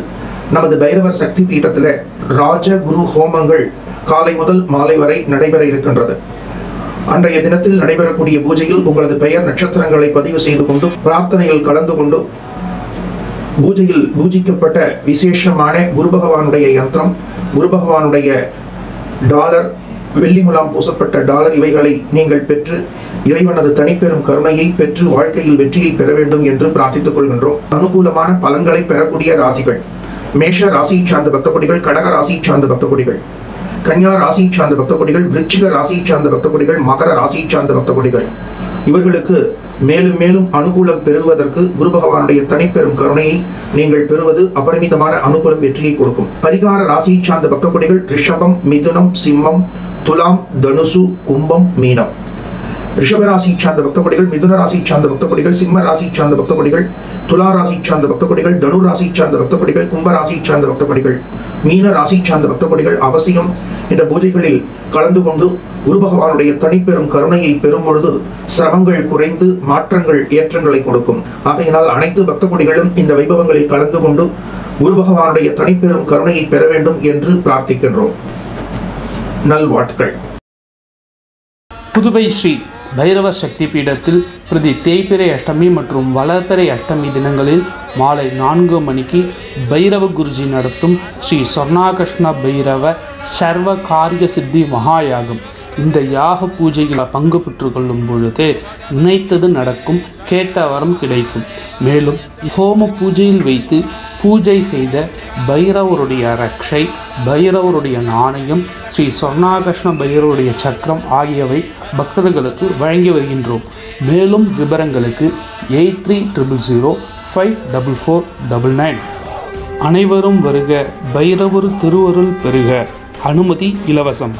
நமது பைரவர் சக்தி பீடத்தில் ராஜ குரு ஹோமங்கள் காலை முதல் மாலை வரை நடைபெற இருக்கின்றது. அன்றைய தினத்தில் நடைபெறக்கூடிய பூஜையில் உங்களது பெயர் நட்சத்திரங்களை பதிவு செய்து கொண்டு பிரார்த்தனையில் கலந்து கொண்டு பூஜையில் பூஜிக்கப்பட்ட விசேஷமான குரு பகவானுடைய யந்திரம், குரு பகவானுடைய டாலர், வெள்ளி முலாம் பூசப்பட்ட டாலர் இவைகளை நீங்கள் பெற்று இறைவனது தனிப்பெரும் கருணையை பெற்று வாழ்க்கையில் வெற்றியை பெற வேண்டும் என்று பிரார்த்தித்துக் கொள்கின்றோம். அனுகூலமான பலன்களை பெறக்கூடிய ராசிகள் மேஷ ராசியை சார்ந்த பக்தகோடிகள், கடக ராசியை சார்ந்த பக்தகோடிகள், கன்னியா ராசியை சார்ந்த பக்தகோடிகள், விருச்சிக ராசியை சார்ந்த பக்தகோடிகள், மகர ராசியை சார்ந்த பக்தகோடிகள். இவர்களுக்கு மேலும் மேலும் அனுகூலம் பெறுவதற்கு குரு பகவானுடைய தனிப்பெரும் கருணையை நீங்கள் பெறுவது அபரிமிதமான அனுகூலம் வெற்றியை கொடுக்கும். பரிகார ராசியை சார்ந்த பக்தகோடிகள் ரிஷபம், மிதுனம், சிம்மம், துலாம், தனுசு, கும்பம், மீனம். ரிஷப ராசியை சார்ந்த பக்தகோடிகள், மிதுன ராசியை சார்ந்த பக்தகோடிகள், சிம்ம ராசியை சார்ந்த பக்தகோடிகள், துலா ராசியை சார்ந்த பக்தகோடிகள், தனு ராசியை சார்ந்த பக்தகோடிகள், கும்ப ராசியை சார்ந்த பக்தகோடிகள், மீன ராசியை சார்ந்த பக்தகோடிகள் அவசியம் இந்த பூஜைகளில் கலந்து கொண்டு குரு பகவானுடைய தனிப்பெரும் கருணையை பெறும் பொழுது சிரமங்கள் குறைந்து மாற்றங்கள் ஏற்றங்களை கொடுக்கும். ஆகையினால் அனைத்து பக்தகோடிகளும் இந்த வைபவங்களில் கலந்து கொண்டு குரு பகவானுடைய தனிப்பெரும் கருணையை பெற வேண்டும் என்று பிரார்த்திக்கின்றோம். நல்வாழ்த்துக்கள். புதுவை ஸ்ரீ பைரவர் சக்தி பீடத்தில் பிரதி தேய்பிறை அஷ்டமி மற்றும் வளர்பிறை அஷ்டமி தினங்களில் மாலை 4 மணிக்கு பைரவ குருஜி நடத்தும் ஸ்ரீ சொர்ணாகிருஷ்ண பைரவ சர்வ காரிய சித்தி மகாயாகம். இந்த யாக பூஜையில் பங்கு பெற்று கொள்ளும் பொழுது நினைத்தது நடக்கும், கேட்ட வரம் கிடைக்கும். மேலும் ஹோம பூஜையில் வைத்து பூஜை செய்த பைரவருடைய ரக்ஷை, பைரவருடைய நாணயம், ஸ்ரீ சொர்ணாகிருஷ்ண பைரவருடைய சக்கரம் ஆகியவை பக்தர்களுக்கு வழங்கி வருகின்றோம். மேலும் விவரங்களுக்கு 8300054499. அனைவரும் வருக, பைரவர் திருவருள் பெறுக. அனுமதி இலவசம்.